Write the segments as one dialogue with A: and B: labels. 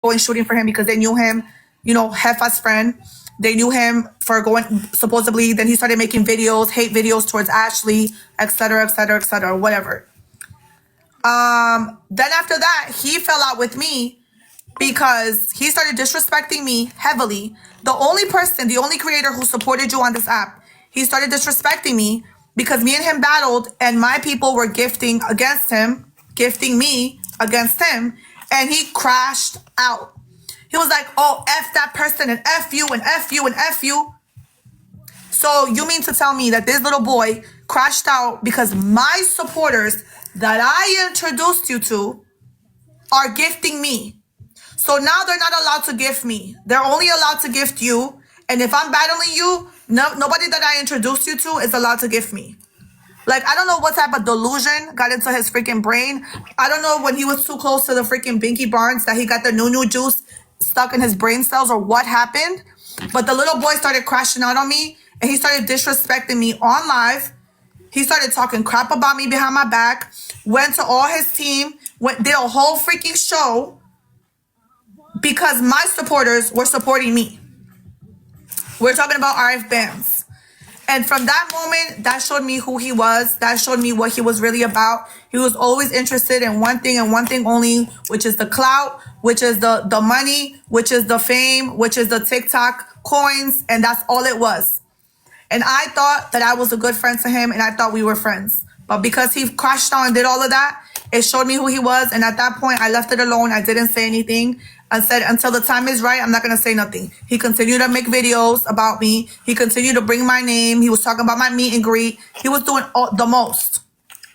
A: going shooting for him because they knew him, Jefa's friend. They knew him for going, supposedly, then he started making videos, hate videos towards Ashley, etc., etc., etc., whatever. Then after that, he fell out with me because he started disrespecting me heavily. The only creator who supported you on this app, he started disrespecting me because me and him battled and my people were gifting me against him, and he crashed out. He was like, oh, F that person and F you and F you and F you. So you mean to tell me that this little boy crashed out because my supporters that I introduced you to are gifting me? So now they're not allowed to gift me. They're only allowed to gift you. And if I'm battling you, nobody that I introduced you to is allowed to gift me. Like, I don't know what type of delusion got into his freaking brain. I don't know when he was too close to the freaking Binky Barnes that he got the new juice stuck in his brain cells or what happened. But the little boy started crashing out on me and he started disrespecting me on live. He started talking crap about me behind my back, went to all his team, did a whole freaking show because my supporters were supporting me. We're talking about RF Bands. And from that moment, that showed me who he was. That showed me what he was really about. He was always interested in one thing and one thing only, which is the clout, which is the money, which is the fame, which is the TikTok coins. And that's all it was. And I thought that I was a good friend to him and I thought we were friends. But because he crashed out and did all of that, it showed me who he was. And at that point, I left it alone. I didn't say anything. I said, until the time is right, I'm not going to say nothing. He continued to make videos about me. He continued to bring my name. He was talking about my meet and greet. He was doing the most.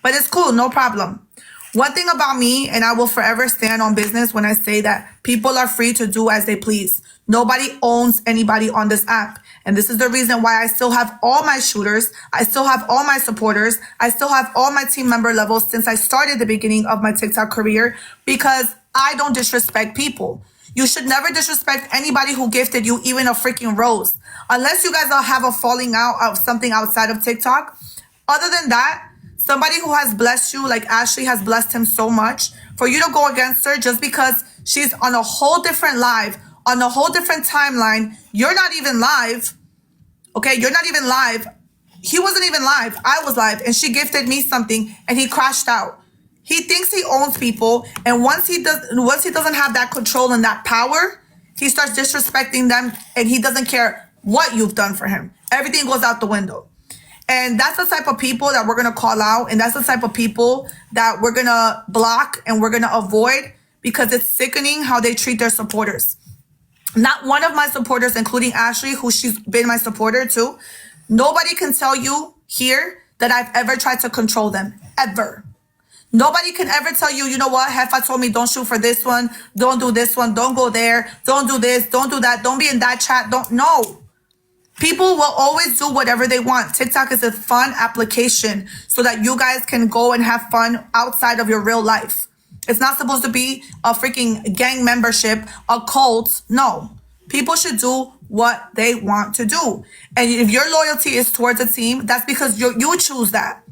A: But it's cool. No problem. One thing about me, and I will forever stand on business when I say that people are free to do as they please. Nobody owns anybody on this app. And this is the reason why I still have all my shooters. I still have all my supporters. I still have all my team member levels since I started the beginning of my TikTok career, because I don't disrespect people. You should never disrespect anybody who gifted you even a freaking rose. Unless you guys all have a falling out of something outside of TikTok. Other than that, somebody who has blessed you, like Ashley has blessed him so much, for you to go against her just because she's on a whole different live, on a whole different timeline. You're not even live. Okay, you're not even live. He wasn't even live. I was live, and she gifted me something and he crashed out. He thinks he owns people, and once he doesn't have that control and that power, he starts disrespecting them, and he doesn't care what you've done for him. Everything goes out the window. And that's the type of people that we're going to call out, and that's the type of people that we're going to block and we're going to avoid, because it's sickening how they treat their supporters. Not one of my supporters, including Ashley, who she's been my supporter too, nobody can tell you here that I've ever tried to control them, ever. Nobody can ever tell you, you know what, Jefa told me don't shoot for this one, don't do this one, don't go there, don't do this, don't do that, don't be in that chat, no. People will always do whatever they want. TikTok is a fun application so that you guys can go and have fun outside of your real life. It's not supposed to be a freaking gang membership, a cult. No. People should do what they want to do. And if your loyalty is towards a team, that's because you choose that.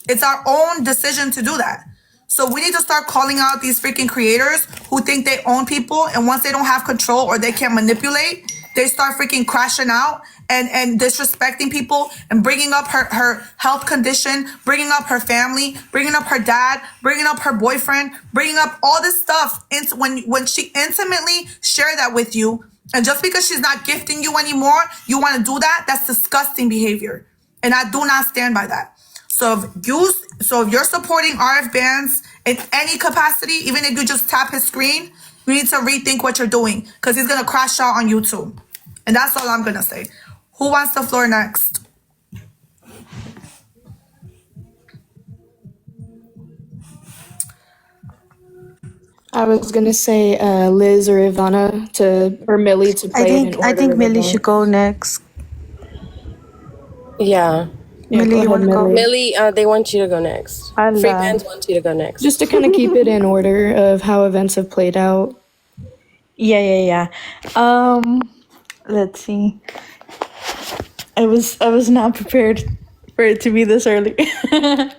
A: It's our own decision to do that. So we need to start calling out these freaking creators who think they own people, and once they don't have control or they can't manipulate, they start freaking crashing out and disrespecting people and bringing up her health condition, bringing up her family, bringing up her dad, bringing up her boyfriend, bringing up all this stuff when she intimately shared that with you. And just because she's not gifting you anymore, you want to do that? That's disgusting behavior. And I do not stand by that. So if you're supporting RF Bands in any capacity, even if you just tap his screen, you need to rethink what you're doing, because he's going to crash out on YouTube. And that's all I'm going to say. Who wants the floor next?
B: I was going to say Liz or Ivana or Millie to play in order.
C: I think Millie should go next.
D: Yeah.
C: Millie, you want to go?
D: Millie, they want you to go next. Free Bands want you to go next.
B: Just to kind of keep it in order of how events have played out.
C: Yeah. Let's see. I was not prepared for it to be this early. Hold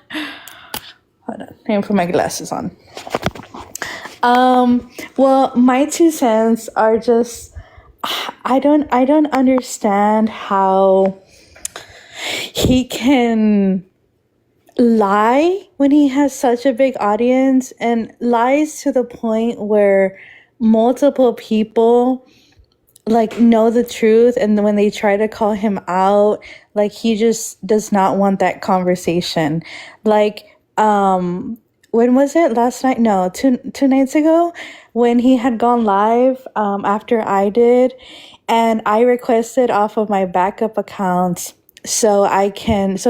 C: on. Let me put my glasses on. Well, my 2 cents are just I don't understand how he can lie when he has such a big audience, and lies to the point where multiple people like know the truth, and when they try to call him out, like he just does not want that conversation. Like when was it, last night? No, two nights ago, when he had gone live after I did, and I requested off of my backup account so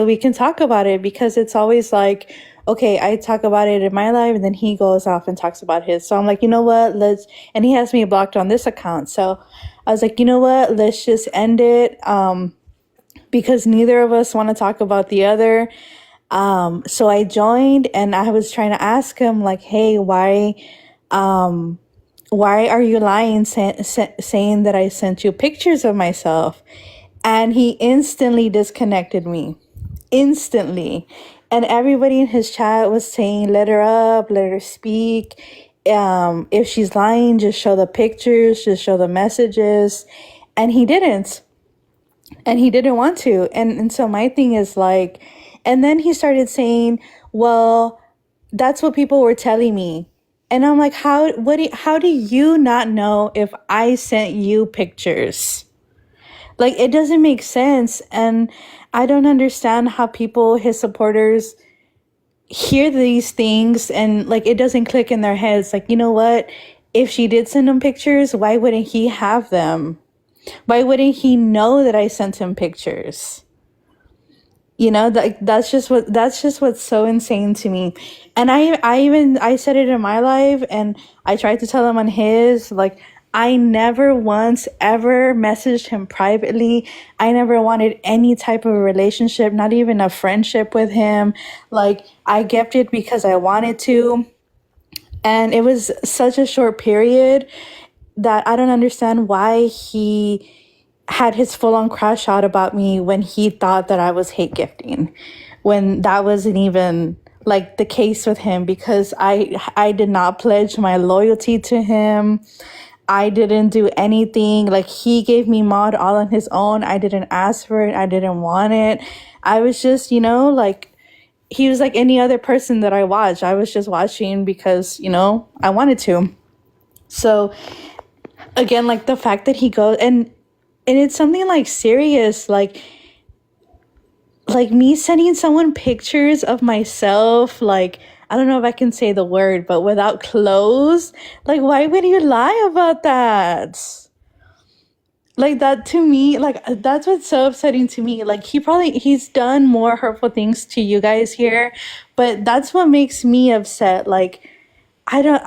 C: we can talk about it, because it's always like, okay, I talk about it in my live and then he goes off and talks about his. So I'm like, you know what, and he has me blocked on this account. So I was like, you know what, let's just end it, because neither of us want to talk about the other. So I joined and I was trying to ask him like, hey, why are you lying, saying that I sent you pictures of myself? And he instantly disconnected me. Instantly. And everybody in his chat was saying, let her up, let her speak. If she's lying, just show the pictures, just show the messages. And he didn't. And he didn't want to. And so my thing is like, and then he started saying, well, that's what people were telling me. And I'm like, how do you not know if I sent you pictures? Like, it doesn't make sense. And I don't understand how people, his supporters, hear these things and like it doesn't click in their heads. Like, you know what? If she did send him pictures, why wouldn't he have them? Why wouldn't he know that I sent him pictures? You know, like that's just what's so insane to me. And I said it in my live, and I tried to tell him on his, like, I never once ever messaged him privately. I never wanted any type of a relationship, not even a friendship with him. Like, I kept it because I wanted to. And it was such a short period that I don't understand why he had his full-on crash out about me when he thought that I was hate gifting, when that wasn't even like the case with him, because I did not pledge my loyalty to him. I didn't do anything. Like, he gave me mod all on his own. I didn't ask for it. I didn't want it. I was just, like, he was like any other person that I watched. I was just watching because, I wanted to. So again, like the fact that he goes and it's something like serious, like me sending someone pictures of myself, like, I don't know if I can say the word, but without clothes. Like, why would you lie about that? Like, that to me, like, that's what's so upsetting to me. Like, he's done more hurtful things to you guys here, but that's what makes me upset. Like, I don't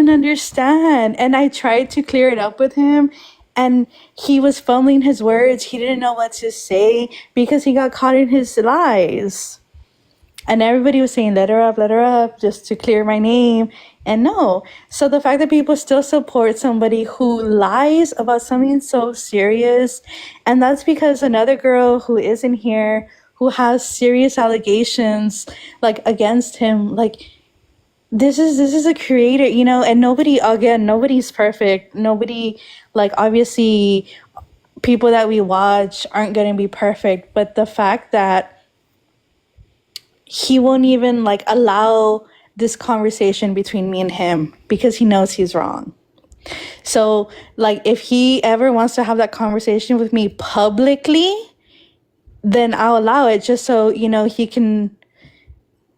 C: understand. And I tried to clear it up with him, and he was fumbling his words. He didn't know what to say because he got caught in his lies. And everybody was saying, let her up, just to clear my name. And no. So the fact that people still support somebody who lies about something so serious, and that's because another girl who isn't here, who has serious allegations, like, against him, like, this is a creator, and nobody's perfect. Nobody, like, obviously people that we watch aren't going to be perfect, but the fact that he won't even, like, allow this conversation between me and him because he knows he's wrong. So, like, if he ever wants to have that conversation with me publicly, then I'll allow it, just so, he can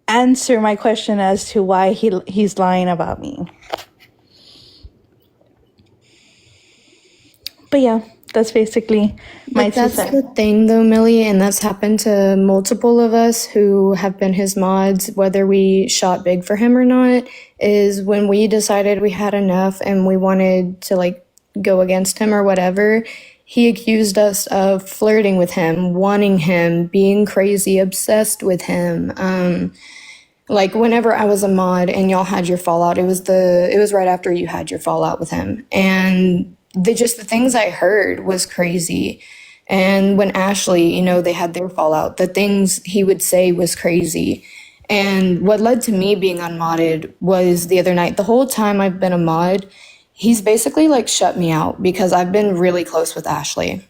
C: answer my question as to why he's lying about me. But yeah, that's basically my
B: But that's the thing though, Millie, and that's happened to multiple of us who have been his mods, whether we shot big for him or not, is when we decided we had enough and we wanted to, like, go against him or whatever, he accused us of flirting with him, wanting him, being crazy, obsessed with him. Like, whenever I was a mod and y'all had your fallout, it was right after you had your fallout with him. And the things I heard was crazy. And when Ashley, they had their fallout, the things he would say was crazy. And what led to me being unmodded was the other night. The whole time I've been a mod, he's basically like shut me out because I've been really close with Ashley.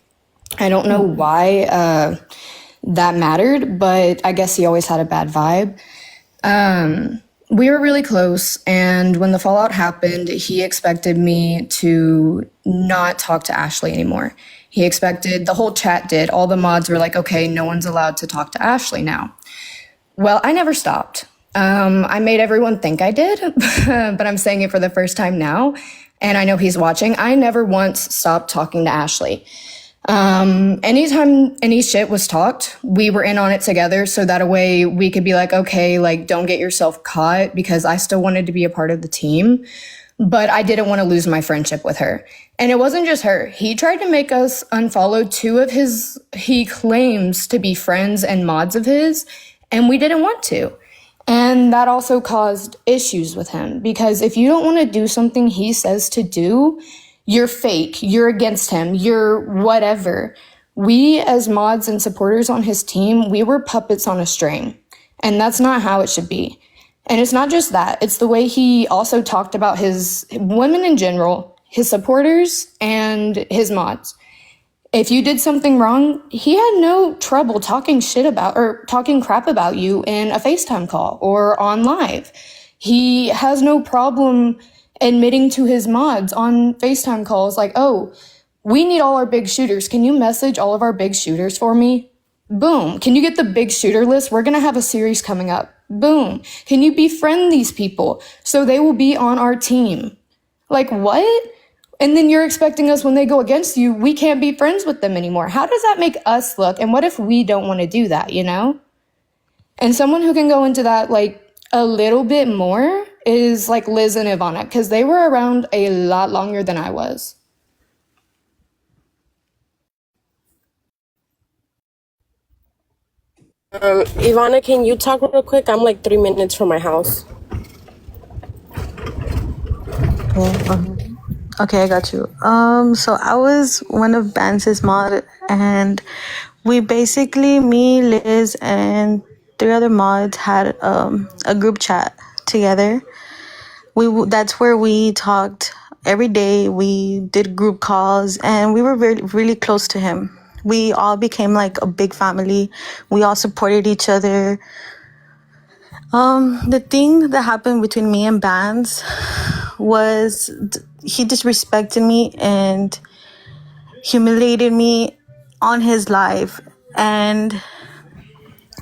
B: I don't know why that mattered, but I guess he always had a bad vibe. We were really close, and when the fallout happened, he expected me to not talk to Ashley anymore. He expected, the whole chat did, all the mods were like, okay, no one's allowed to talk to Ashley now. Well, I never stopped. I made everyone think I did, but I'm saying it for the first time now, and I know he's watching. I never once stopped talking to Ashley. Anytime any shit was talked, we were in on it together, so that a way we could be like, okay, like, don't get yourself caught, because I still wanted to be a part of the team, but I didn't want to lose my friendship with her. And it wasn't just her. He tried to make us unfollow two of his, he claims to be friends and mods of his, and we didn't want to. And that also caused issues with him, because if you don't want to do something he says to do, you're fake, you're against him, you're whatever. We, as mods and supporters on his team, we were puppets on a string. And that's not how it should be. And it's not just that, it's the way he also talked about his women in general, his supporters, and his mods. If you did something wrong, he had no trouble talking shit about or talking crap about you in a FaceTime call or on live. He has no problem admitting to his mods on FaceTime calls like, oh, we need all our big shooters. Can you message all of our big shooters for me? Boom. Can you get the big shooter list? We're going to have a series coming up. Boom. Can you befriend these people so they will be on our team? Like, what? And then you're expecting us, when they go against you, we can't be friends with them anymore. How does that make us look? And what if we don't want to do that, you know? And someone who can go into that like a little bit more is like Liz and Ivana, because they were around a lot longer than I was.
D: Ivana, can you talk real quick? I'm like 3 minutes from my house.
E: Okay, I got you. So I was one of Bance's mod, and we basically, me, Liz, and 3 other mods had a group chat together. That's where we talked every day. We did group calls, and we were really close to him. We all became like a big family. We all supported each other. The thing that happened between me and Bans was he disrespected me and humiliated me on his live. And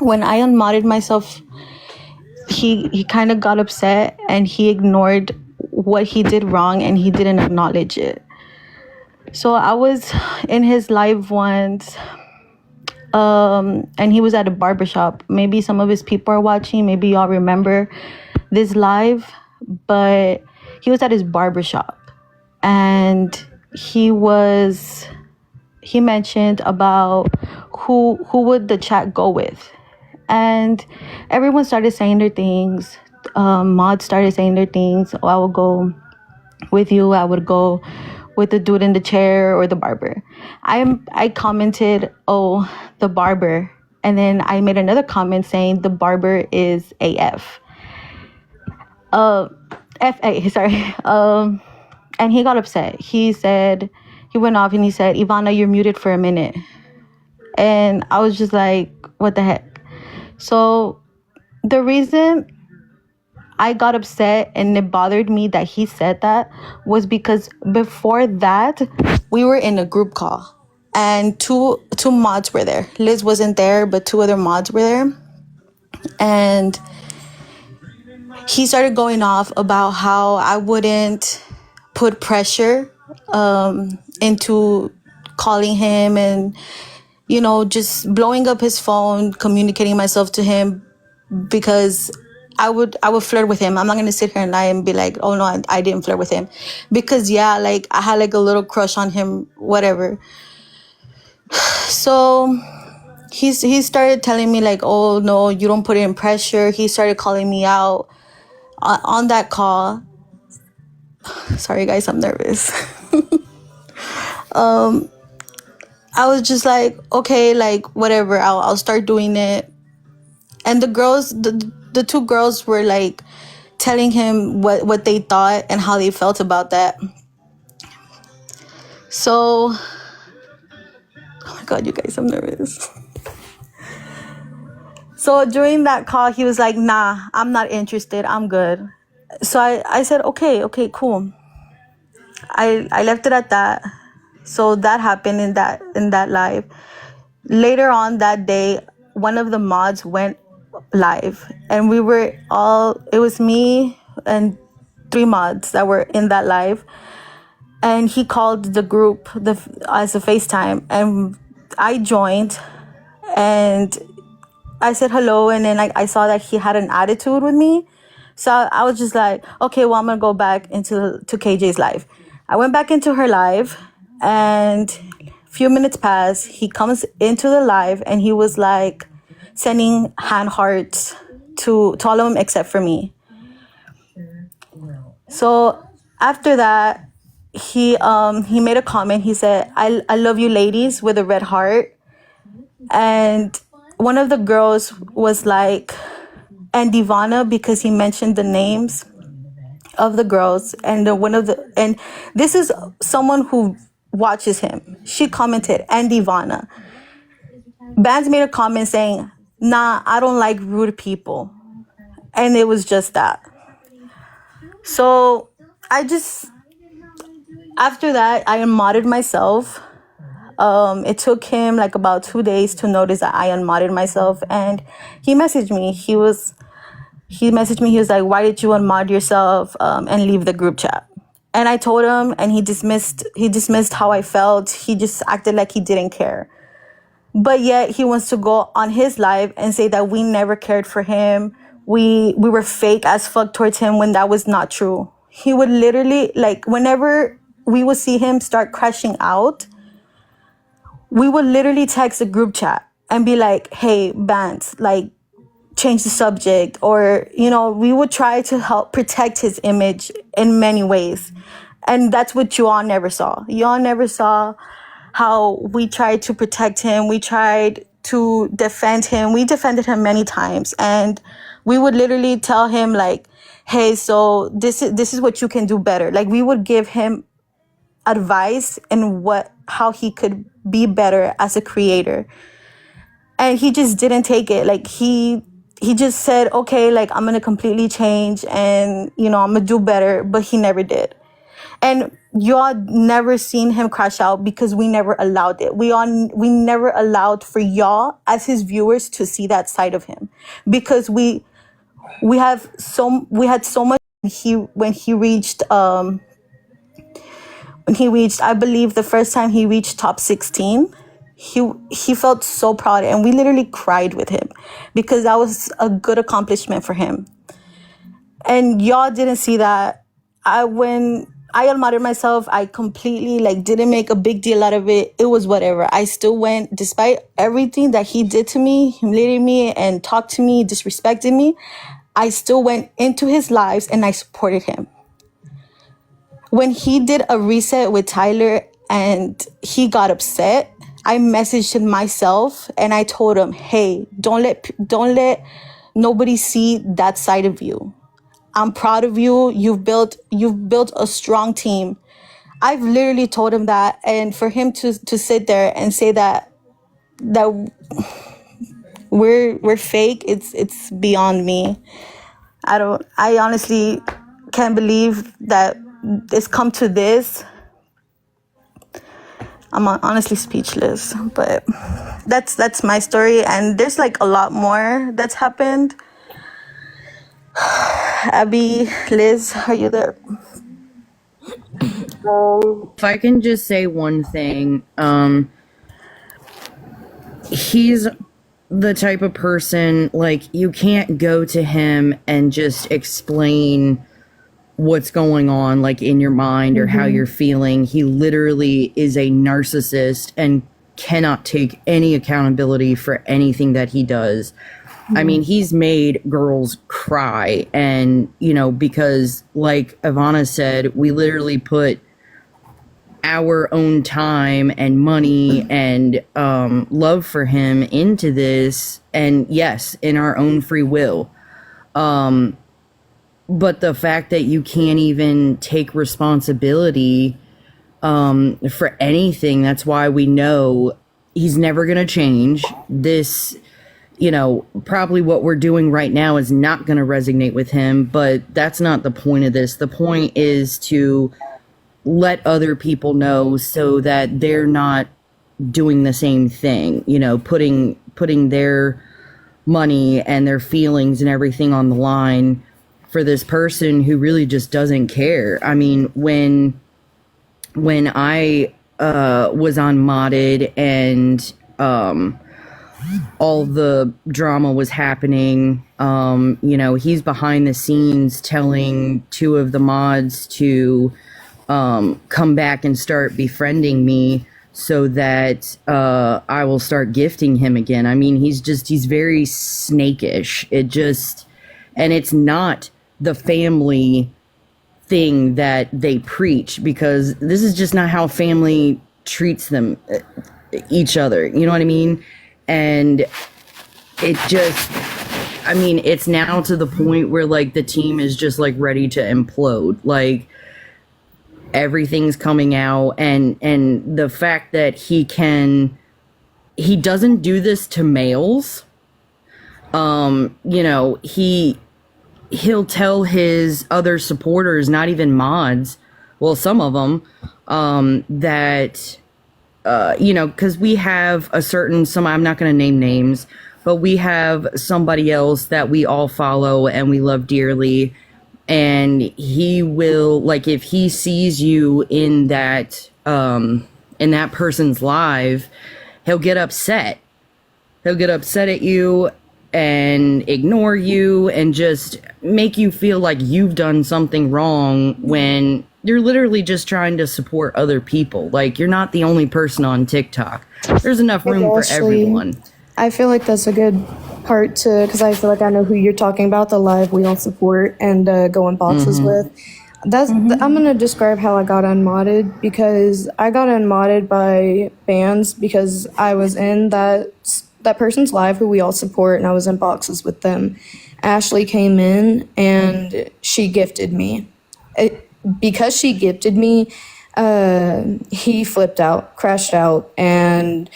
E: when I unmodded myself, he kind of got upset and he ignored what he did wrong and he didn't acknowledge it. So I was in his live once, and he was at a barbershop. Maybe some of his people are watching, maybe y'all remember this live, but he was at his barbershop, and he mentioned about who would the chat go with, and everyone started saying their things. Mods started saying their things. Oh, I will go with you, I would go with the dude in the chair or the barber. I commented, oh, the barber, and then I made another comment saying the barber is AF. FA, sorry. And he got upset. He went off and he said, Ivana, you're muted for a minute. And I was just like, what the heck? So the reason I got upset and it bothered me that he said that was because before that, we were in a group call and two mods were there. Liz wasn't there, but 2 other mods were there. And he started going off about how I wouldn't put pressure into calling him and, just blowing up his phone, communicating myself to him, because I would flirt with him. I'm not going to sit here and lie and be like, oh, no, I didn't flirt with him. Because, yeah, like, I had, like, a little crush on him, whatever. So he started telling me, like, oh, no, you don't put it in pressure. He started calling me out on that call. Sorry, guys, I'm nervous. I was just like, okay, like, whatever. I'll start doing it. And the girls, the two girls were like telling him what they thought and how they felt about that. So, oh my God, you guys, I'm nervous. So during that call, he was like, nah, I'm not interested. I'm good. So I said, okay, cool. I left it at that. So that happened in that live. Later on that day, one of the mods went live, and it was me and 3 mods that were in that live. And he called the group as a FaceTime, and I joined, and I said hello, and then I saw that he had an attitude with me. So I was just like, okay, well, I'm going to go back to KJ's live. I went back into her live, and a few minutes passed. He comes into the live, and he was like sending hand hearts to all of them except for me. So after that, he made a comment. He said, I love you ladies with a red heart. And one of the girls was like, and Ivana, because he mentioned the names of the girls, and and this is someone who watches him. She commented, and Ivana. Bands made a comment saying, nah, I don't like rude people. And it was just that. So after that, I unmodded myself. It took him like about 2 days to notice that I unmodded myself, and he messaged me. He messaged me. He was like, "Why did you unmod yourself and leave the group chat?" And I told him, and he dismissed how I felt. He just acted like he didn't care. But yet he wants to go on his live and say that we never cared for him. We were fake as fuck towards him, when that was not true. He would literally, like, whenever we would see him start crashing out, we would literally text a group chat and be like, hey, bands, like, change the subject. Or, we would try to help protect his image in many ways. And that's what you all never saw. You all never saw how we tried to protect him. We tried to defend him. We defended him many times. And we would literally tell him, like, hey, so this is what you can do better. Like, we would give him advice in how he could be better as a creator. And he just didn't take it. Like, he just said, okay, like, I'm gonna completely change, and I'm gonna do better. But he never did. And y'all never seen him crash out because we never allowed it. We never allowed for y'all as his viewers to see that side of him, because we had so much. When he reached, I believe the first time he reached top 16, he felt so proud, and we literally cried with him because that was a good accomplishment for him. And y'all didn't see that. When I unmodded myself, I completely didn't make a big deal out of it. It was whatever. I still went, despite everything that he did to me, humiliated me and talked to me, disrespected me. I still went into his lives and I supported him. When he did a reset with Tyler and he got upset, I messaged him myself and I told him, hey, don't let nobody see that side of you. I'm proud of you. You've built a strong team. I've literally told him that, and for him to sit there and say that we're fake, it's beyond me. I honestly can't believe that it's come to this. I'm honestly speechless, but that's my story, and there's a lot more that's happened. Abby, Liz, are you there?
F: If I can just say one thing, he's the type of person, you can't go to him and just explain what's going on, in your mind or how you're feeling. He literally is a narcissist and cannot take any accountability for anything that he does. I mean, he's made girls cry, and, because like Ivana said, we literally put our own time and money and love for him into this, and yes, in our own free will. But the fact that you can't even take responsibility for anything, that's why we know he's never going to change. This, probably what we're doing right now is not going to resonate with him, but that's not the point of this. The point is to let other people know so that they're not doing the same thing, putting their money and their feelings and everything on the line for this person who really just doesn't care. I mean, when I was on Modded and all the drama was happening, he's behind the scenes telling two of the mods to come back and start befriending me so that I will start gifting him again. I mean, he's very snakish. And it's not the family thing that they preach, because this is just not how family treats them, each other. You know what I mean? And it's now to the point where like the team is just like ready to implode. Like, everything's coming out, and the fact that he doesn't do this to males. He'll tell his other supporters, not even mods, well, some of them, that because we have I'm not going to name names, but we have somebody else that we all follow and we love dearly. And he will, like, if he sees you in that person's live, he'll get upset. He'll get upset at you and ignore you and just make you feel like you've done something wrong when you're literally just trying to support other people. Like, you're not the only person on TikTok. There's enough room for everyone.
B: I feel like that's a good part because I feel like I know who you're talking about, the live we all support and go in boxes with. I'm going to describe how I got unmodded, because I got unmodded by bans because I was in that person's live who we all support, and I was in boxes with them. Ashley came in and she gifted me. Because she gifted me, he flipped out, crashed out, and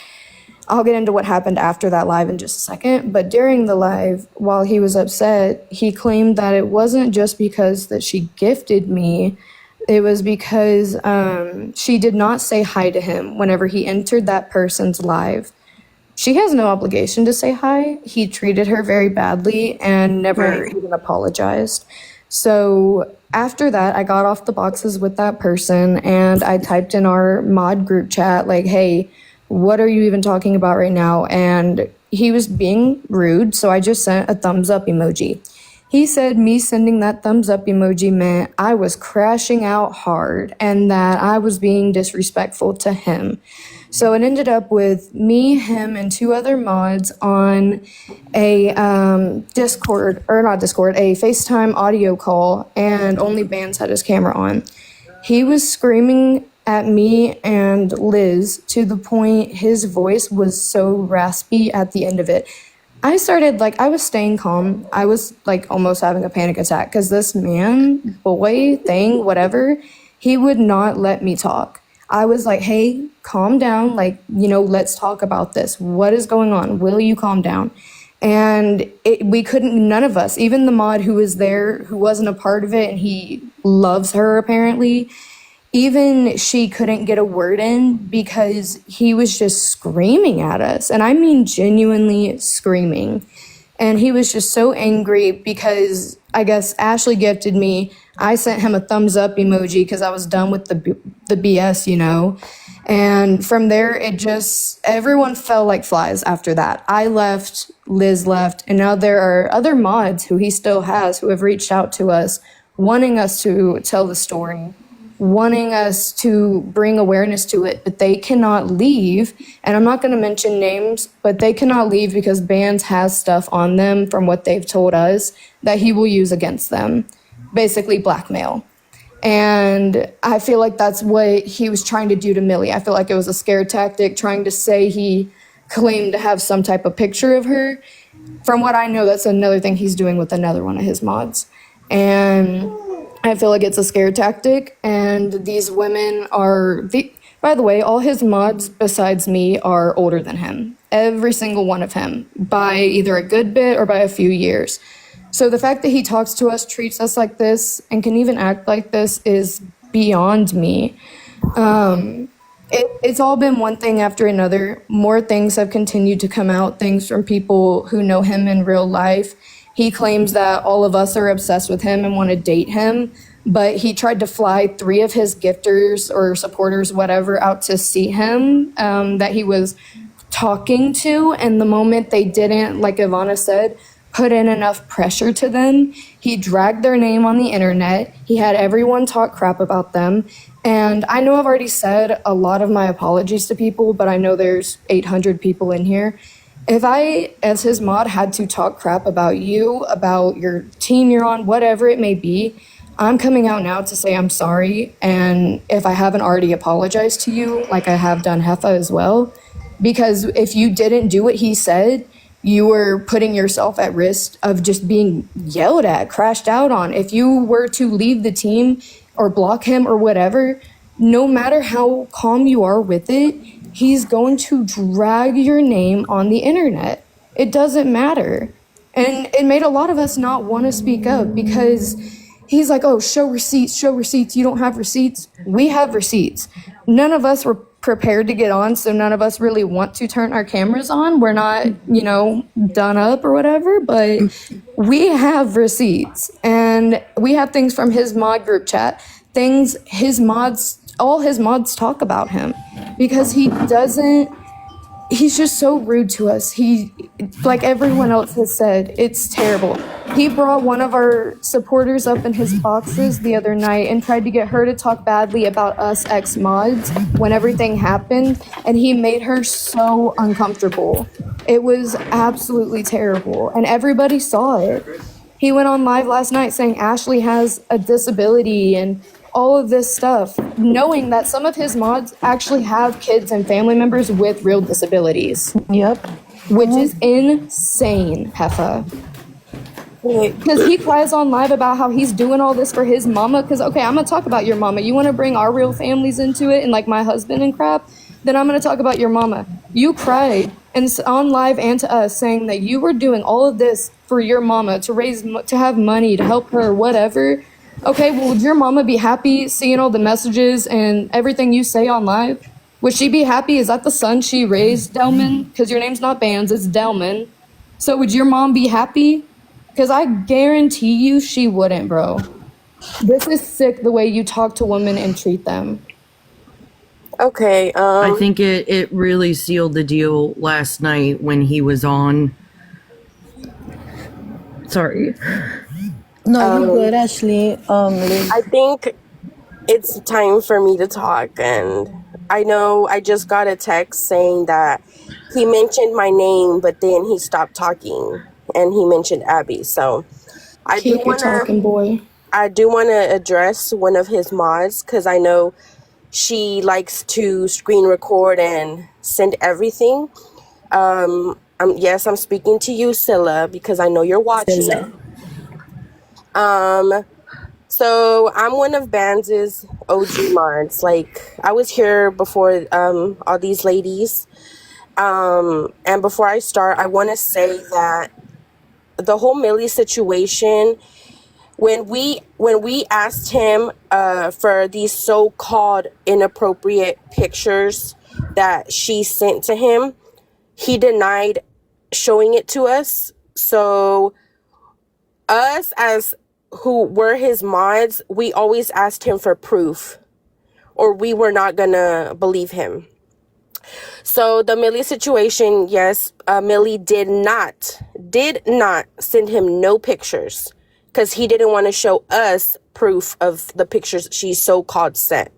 B: I'll get into what happened after that live in just a second. But during the live, while he was upset, he claimed that it wasn't just because that she gifted me. It was because she did not say hi to him whenever he entered that person's live. She has no obligation to say hi. He treated her very badly and never even apologized. So after that, I got off the boxes with that person and I typed in our mod group chat, like, hey, what are you even talking about right now? And he was being rude, so I just sent a thumbs up emoji. He said me sending that thumbs up emoji meant I was crashing out hard and that I was being disrespectful to him. So it ended up with me, him, and two other mods on a a FaceTime audio call, and only Bands had his camera on. He was screaming at me and Liz to the point his voice was so raspy at the end of it. I was staying calm. I was almost having a panic attack because this man, boy, thing, whatever, he would not let me talk. I was like, hey, calm down. Let's talk about this. What is going on? Will you calm down? And we couldn't, none of us, even the mod who was there, who wasn't a part of it, and he loves her apparently, even she couldn't get a word in because he was just screaming at us. And I mean genuinely screaming. And he was just so angry because I guess Ashley gifted me. I sent him a thumbs up emoji because I was done with the BS, And from there, everyone fell like flies after that. I left, Liz left, and now there are other mods who he still has who have reached out to us, wanting us to tell the story, wanting us to bring awareness to it, but they cannot leave. And I'm not going to mention names, but they cannot leave because Bands has stuff on them from what they've told us that he will use against them, basically blackmail. And I feel like that's what he was trying to do to Millie. I feel like it was a scare tactic, trying to say he claim to have some type of picture of her. From what I know, that's another thing he's doing with another one of his mods. And I feel like it's a scare tactic. And these women are, by the way, all his mods besides me are older than him. Every single one of him, by either a good bit or by a few years. So the fact that he talks to us, treats us like this, and can even act like this is beyond me. It's all been one thing after another. More things have continued to come out, things from people who know him in real life. He claims that all of us are obsessed with him and want to date him, but he tried to fly 3 of his gifters or supporters, whatever, out to see him, that he was talking to, and the moment they didn't, like Ivana said, put in enough pressure to them, he dragged their name on the internet. He had everyone talk crap about them. And I know I've already said a lot of my apologies to people, but I know there's 800 people in here. If I, as his mod, had to talk crap about you, about your team you're on, whatever it may be, I'm coming out now to say I'm sorry. And if I haven't already apologized to you, like I have done Jefa as well, because if you didn't do what he said, you were putting yourself at risk of just being yelled at, crashed out on. If you were to leave the team or block him or whatever, no matter how calm you are with it, he's going to drag your name on the internet. It doesn't matter. And it made a lot of us not want to speak up because he's like, oh, show receipts, show receipts. You don't have receipts? We have receipts. None of us were prepared to get on, so none of us really want to turn our cameras on. We're not, done up or whatever, but we have receipts. And we have things from his mod group chat, things all his mods talk about him because he's just so rude to us. He, like everyone else has said, it's terrible. He brought one of our supporters up in his boxes the other night and tried to get her to talk badly about us ex-mods when everything happened, and he made her so uncomfortable. It was absolutely terrible, and everybody saw it. He went on live last night saying Ashley has a disability and all of this stuff, knowing that some of his mods actually have kids and family members with real disabilities.
C: Yep.
B: Which is insane, Jefa. Because he cries on live about how he's doing all this for his mama. Because, okay, I'm going to talk about your mama. You want to bring our real families into it and like my husband and crap? Then I'm going to talk about your mama. You cried and on live and to us saying that you were doing all of this for your mama to have money, to help her, whatever. Okay, well, would your mama be happy seeing all the messages and everything you say on live? Would she be happy? Is that the son she raised, Delman? Because your name's not Bands, it's Delman. So would your mom be happy? Because I guarantee you she wouldn't, bro. This is sick the way you talk to women and treat them.
D: Okay.
F: I think it really sealed the deal last night when he was on. Sorry.
C: No, you're good, Ashley. Liz.
D: I think it's time for me to talk, and I know I just got a text saying that he mentioned my name, but then he stopped talking, and he mentioned Abby. So I
B: Keep your talking, boy.
D: I do want to address one of his mods because I know she likes to screen record and send everything. Yes, I'm speaking to you, Scylla, because I know you're watching. So I'm one of Bands' OG mods. Like, I was here before all these ladies. And before I start, I want to say that the whole Millie situation, when we asked him for these so-called inappropriate pictures that she sent to him, he denied showing it to us. So us as who were his mods, we always asked him for proof, or we were not gonna believe him. So the Millie situation, yes, Millie did not send him no pictures because he didn't want to show us proof of the pictures she so-called sent.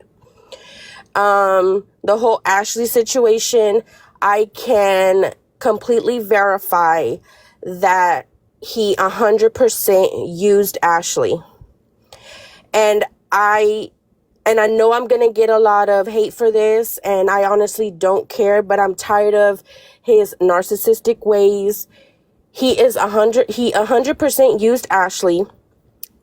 D: The whole Ashley situation, I can completely verify that he 100% used Ashley. And I and I know I'm gonna get a lot of hate for this, and I honestly don't care, but I'm tired of his narcissistic ways. He 100% used Ashley,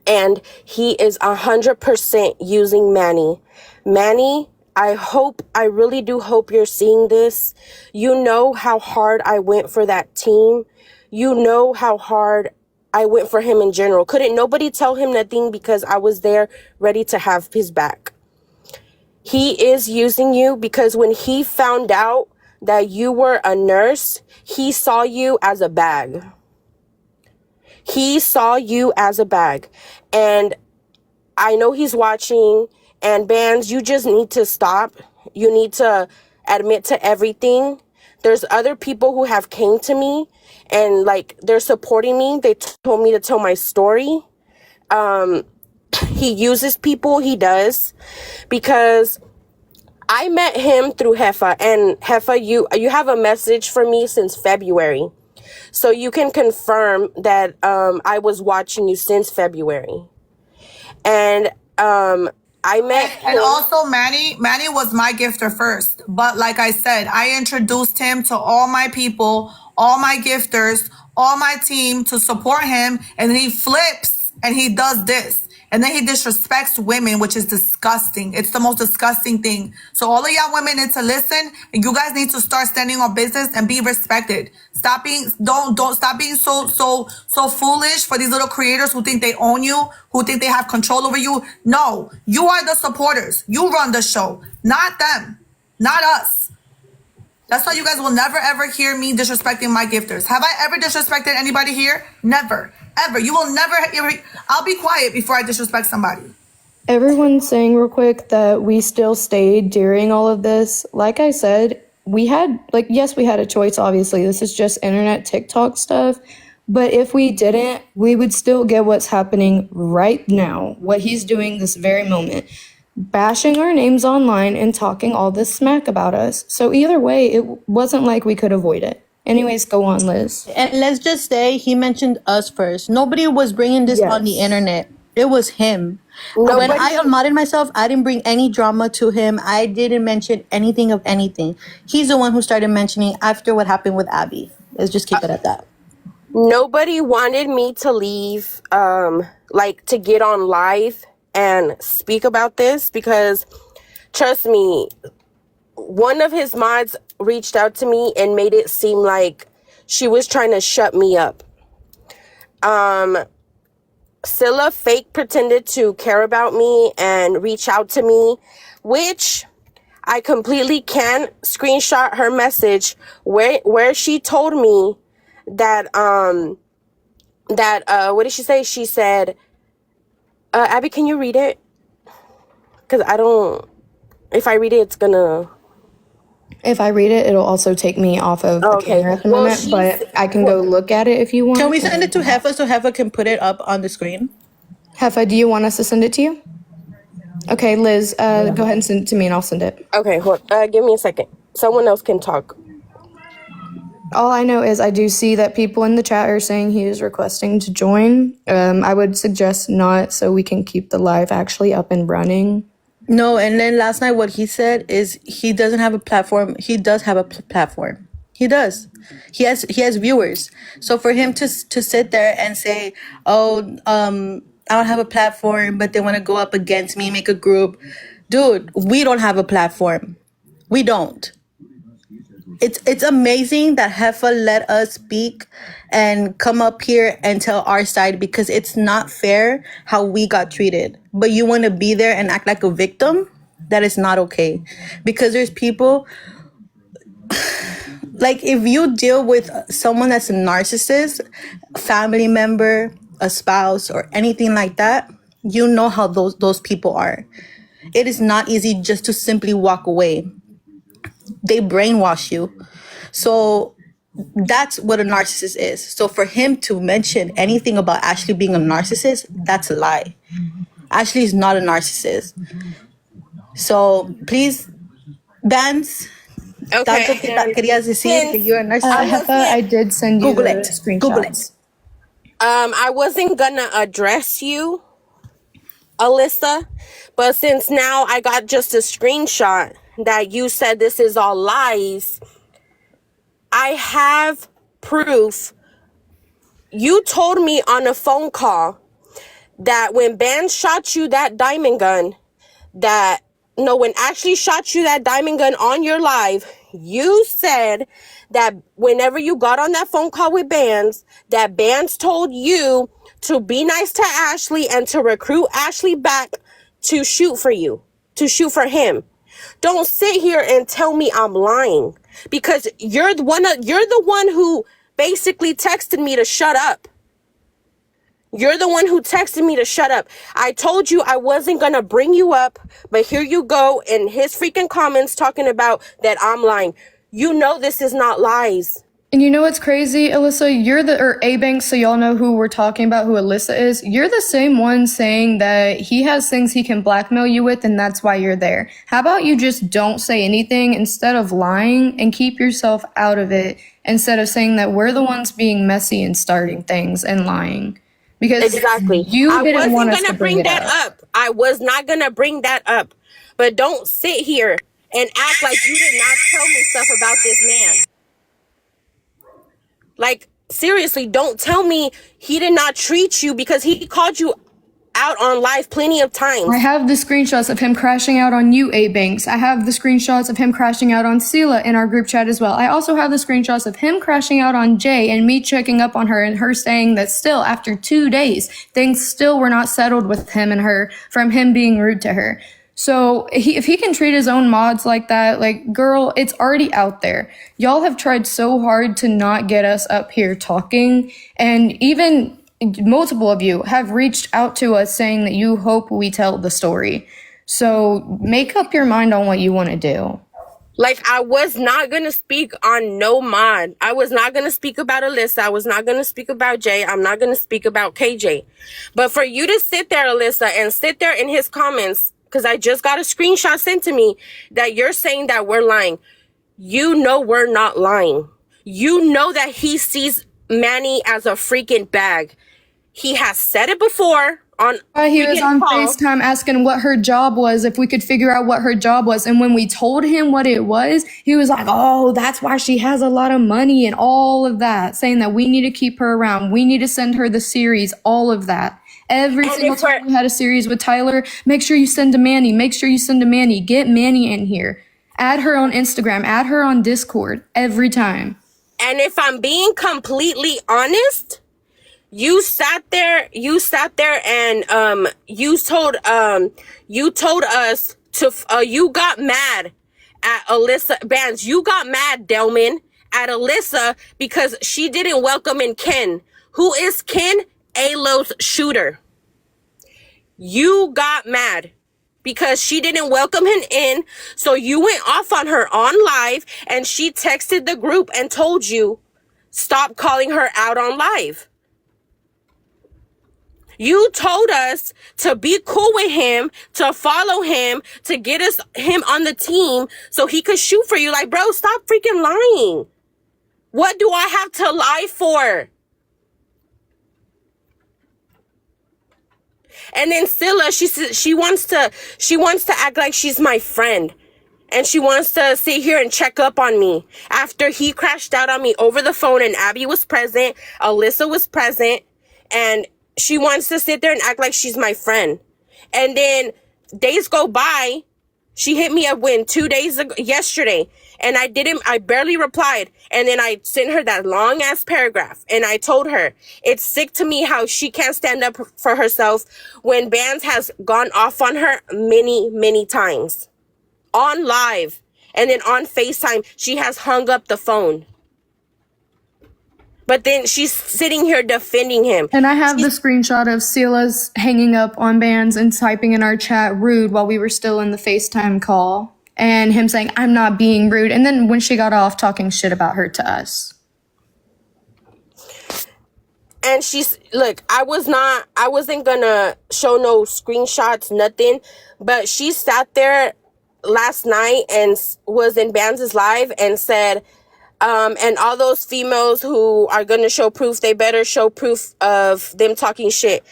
D: and he is 100% using Manny. Manny, I really do hope you're seeing this. You know how hard I went for that team. You know how hard I went for him in general. Couldn't nobody tell him nothing because I was there ready to have his back. He is using you because when he found out that you were a nurse, he saw you as a bag. He saw you as a bag. And I know he's watching, and Bands, you just need to stop. You need to admit to everything. There's other people who have came to me and like they're supporting me. They told me to tell my story. He uses people, he does, because I met him through Jefa, and Jefa, you have a message for me since February. So you can confirm that I was watching you since February. And I met him.
A: And also, Manny was my gifter first. But like I said, I introduced him to all my people, all my gifters, all my team to support him. And then he flips and he does this. And then he disrespects women, which is disgusting. It's the most disgusting thing. So all of y'all women need to listen, and you guys need to start standing on business and be respected. Stop being stop being so foolish for these little creators who think they own you, who think they have control over you. No, you are the supporters. You run the show, not them, not us. That's why you guys will never ever hear me disrespecting my gifters. Have I ever disrespected anybody here? Never. Ever. You will never hear. I'll be quiet before I disrespect somebody.
B: Everyone's saying real quick that we still stayed during all of this. Like I said, we had, like, yes, we had a choice, obviously. This is just internet TikTok stuff. But if we didn't, we would still get what's happening right now, what he's doing this very moment, bashing our names online and talking all this smack about us. So either way, it wasn't like we could avoid it. Anyways, go on, Liz.
E: And let's just say he mentioned us first. Nobody was bringing this on the
B: Yes.
E: internet. It was him. When I unmodded myself, I didn't bring any drama to him. I didn't mention anything of anything. He's the one who started mentioning after what happened with Abby. Let's just keep it at that.
D: Nobody wanted me to leave, like to get on live and speak about this because, trust me, one of his mods reached out to me and made it seem like she was trying to shut me up. Scylla fake pretended to care about me and reach out to me, which I completely can screenshot her message where she told me that what did she say? She said, Abby, can you read it? Because if I read it, it's gonna...
B: If I read it, it'll also take me off of the camera at the moment, but I can go look at it if you want.
E: Can we send it to Jefa so Jefa can put it up on the screen?
B: Jefa, do you want us to send it to you? Okay, Liz, go ahead and send it to me and I'll send it.
D: Okay, hold. Give me a second. Someone else can talk.
B: All I know is I do see that people in the chat are saying he is requesting to join. I would suggest not, so we can keep the live actually up and running.
E: No, and then last night what he said is he doesn't have a platform. He does have a platform. He does. He has viewers. So for him to sit there and say, "Oh, I don't have a platform, but they want to go up against me, make a group." Dude, we don't have a platform. We don't. It's amazing that Jefa let us speak and come up here and tell our side because it's not fair how we got treated. But you want to be there and act like a victim? That is not okay. Because there's people, like if you deal with someone that's a narcissist, a family member, a spouse, or anything like that, you know how those people are. It is not easy just to simply walk away. They brainwash you. So that's what a narcissist is. So for him to mention anything about Ashley being a narcissist, that's a lie. Ashley is not a narcissist. So please, Bands,
D: Okay.
E: tanto que querías decir que you're a narcissist.
B: Jefa, I did send you
E: Google
B: the
E: it. Google it.
B: screenshots.
D: I wasn't gonna address you Alyssa, but since now I got just a screenshot that you said this is all lies, I have proof. You told me on a phone call that when Ben shot you that diamond gun, when Ashley shot you that diamond gun on your live, you said that whenever you got on that phone call with Bands, that Bands told you to be nice to Ashley and to recruit Ashley back to shoot for you, to shoot for him. Don't sit here and tell me I'm lying, because you're the one who basically texted me to shut up. You're the one who texted me to shut up. I told you I wasn't going to bring you up, but here you go in his freaking comments talking about that I'm lying. You know this is not lies.
B: And you know what's crazy, Alyssa? Or A-Banks, so y'all know who we're talking about, who Alyssa is. You're the same one saying that he has things he can blackmail you with, and that's why you're there. How about you just don't say anything instead of lying and keep yourself out of it, instead of saying that we're the ones being messy and starting things and lying? Because
D: Exactly.
B: you didn't want us
D: gonna
B: to bring
D: that up. I was not going to bring that up. But don't sit here and act like you did not tell me stuff about this man. Like, seriously, don't tell me he did not treat you, because he called you out on live plenty of times.
B: I have the screenshots of him crashing out on you, A-Banks. I have the screenshots of him crashing out on Sela in our group chat as well. I also have the screenshots of him crashing out on Jay and me checking up on her and her saying that still, after 2 days, things still were not settled with him and her from him being rude to her. So if he can treat his own mods like that, like, girl, it's already out there. Y'all have tried so hard to not get us up here talking, and even multiple of you have reached out to us saying that you hope we tell the story. So make up your mind on what you want to do.
D: Like, I was not going to speak on no mod. I was not going to speak about Alyssa. I was not going to speak about Jay. I'm not going to speak about KJ. But for you to sit there, Alyssa, and sit there in his comments, because I just got a screenshot sent to me that you're saying that we're lying. You know we're not lying. You know that he sees Manny as a freaking bag. He has said it before on
B: He was on
D: call.
B: FaceTime asking what her job was, if we could figure out what her job was. And when we told him what it was, he was like, oh, that's why she has a lot of money and all of that, saying that we need to keep her around. We need to send her the series, all of that. Every single time we had a series with Tyler, make sure you send to Manny. Make sure you send to Manny. Get Manny in here. Add her on Instagram. Add her on Discord. Every time.
D: And if I'm being completely honest, you sat there and you told us to you got mad at Alyssa Bands. You got mad, Delman, at Alyssa because she didn't welcome in Ken. Who is Ken? Alo's shooter. You got mad because she didn't welcome him in, so you went off on her on live, and she texted the group and told you, stop calling her out on live. You told us to be cool with him, to follow him, to get him on the team so he could shoot for you. Like, bro, stop freaking lying. What do I have to lie for? And then Scylla, she wants to act like she's my friend. And she wants to sit here and check up on me after he crashed out on me over the phone, and Abby was present, Alyssa was present, and she wants to sit there and act like she's my friend. And then days go by. She hit me up 2 days ago, yesterday, and I barely replied. And then I sent her that long ass paragraph, and I told her it's sick to me how she can't stand up for herself when Bands has gone off on her many, many times on live, and then on FaceTime, she has hung up the phone. But then she's sitting here defending him.
B: And I have the screenshot of Sila's hanging up on Bands and typing in our chat rude while we were still in the FaceTime call. And him saying, I'm not being rude. And then when she got off, talking shit about her to us.
D: And I wasn't gonna show no screenshots, nothing. But she sat there last night and was in Bands' live and said, and all those females who are going to show proof, they better show proof of them talking shit.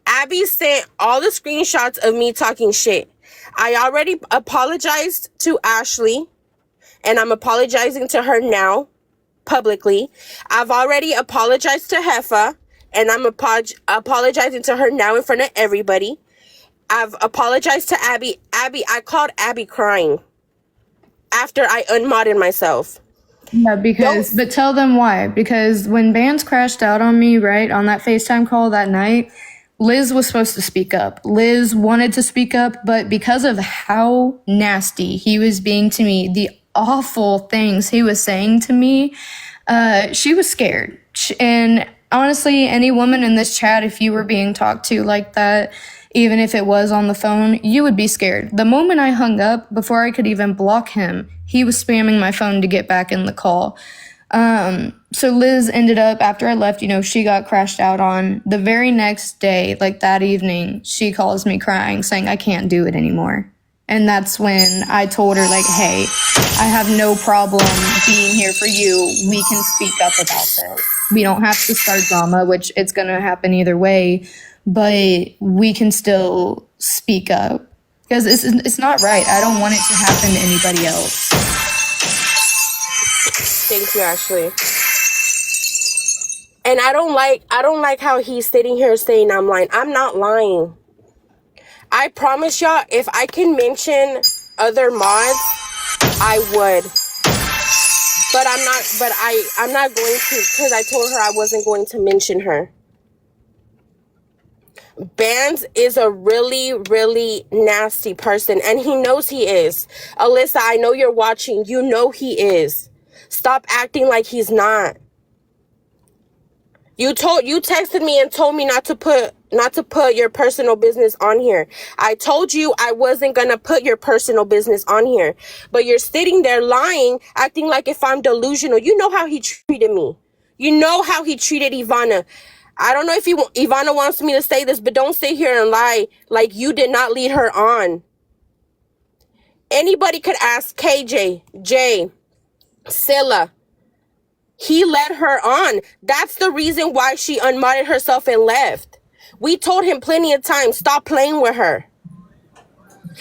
D: Abby sent all the screenshots of me talking shit. I already apologized to Ashley, and I'm apologizing to her now, publicly. I've already apologized to Jefa, and I'm apologizing to her now in front of everybody. I've apologized to Abby. I called Abby crying after I unmodded myself.
B: Yeah, but tell them why. Because when Bands crashed out on me, right, on that FaceTime call that night, Liz was supposed to speak up. Liz wanted to speak up, but because of how nasty he was being to me, the awful things he was saying to me, she was scared. And honestly, any woman in this chat, if you were being talked to like that, even if it was on the phone, you would be scared. The moment I hung up, before I could even block him, he was spamming my phone to get back in the call. So Liz ended up, after I left, she got crashed out on. The very next day, like that evening, she calls me crying, saying I can't do it anymore. And that's when I told her, like, hey, I have no problem being here for you. We can speak up about this. We don't have to start drama, which it's going to happen either way, but we can still speak up. Because it's not right. I don't want it to happen to anybody else.
D: Thank you, Ashley. And I don't like how he's sitting here saying I'm lying. I'm not lying. I promise y'all, if I can mention other mods, I would. But I'm not going to, because I told her I wasn't going to mention her. Bands is a really, really nasty person, and he knows he is. Alyssa, I know you're watching. You know he is. Stop acting like he's not. You texted me and told me not to put your personal business on here. I told you I wasn't gonna put your personal business on here. But you're sitting there lying, acting like if I'm delusional. You know how he treated me. You know how he treated Ivana. I don't know if Ivana wants me to say this, but don't sit here and lie like you did not lead her on. Anybody could ask KJ, Jay, Scylla. He led her on. That's the reason why she unmodded herself and left. We told him plenty of times, stop playing with her.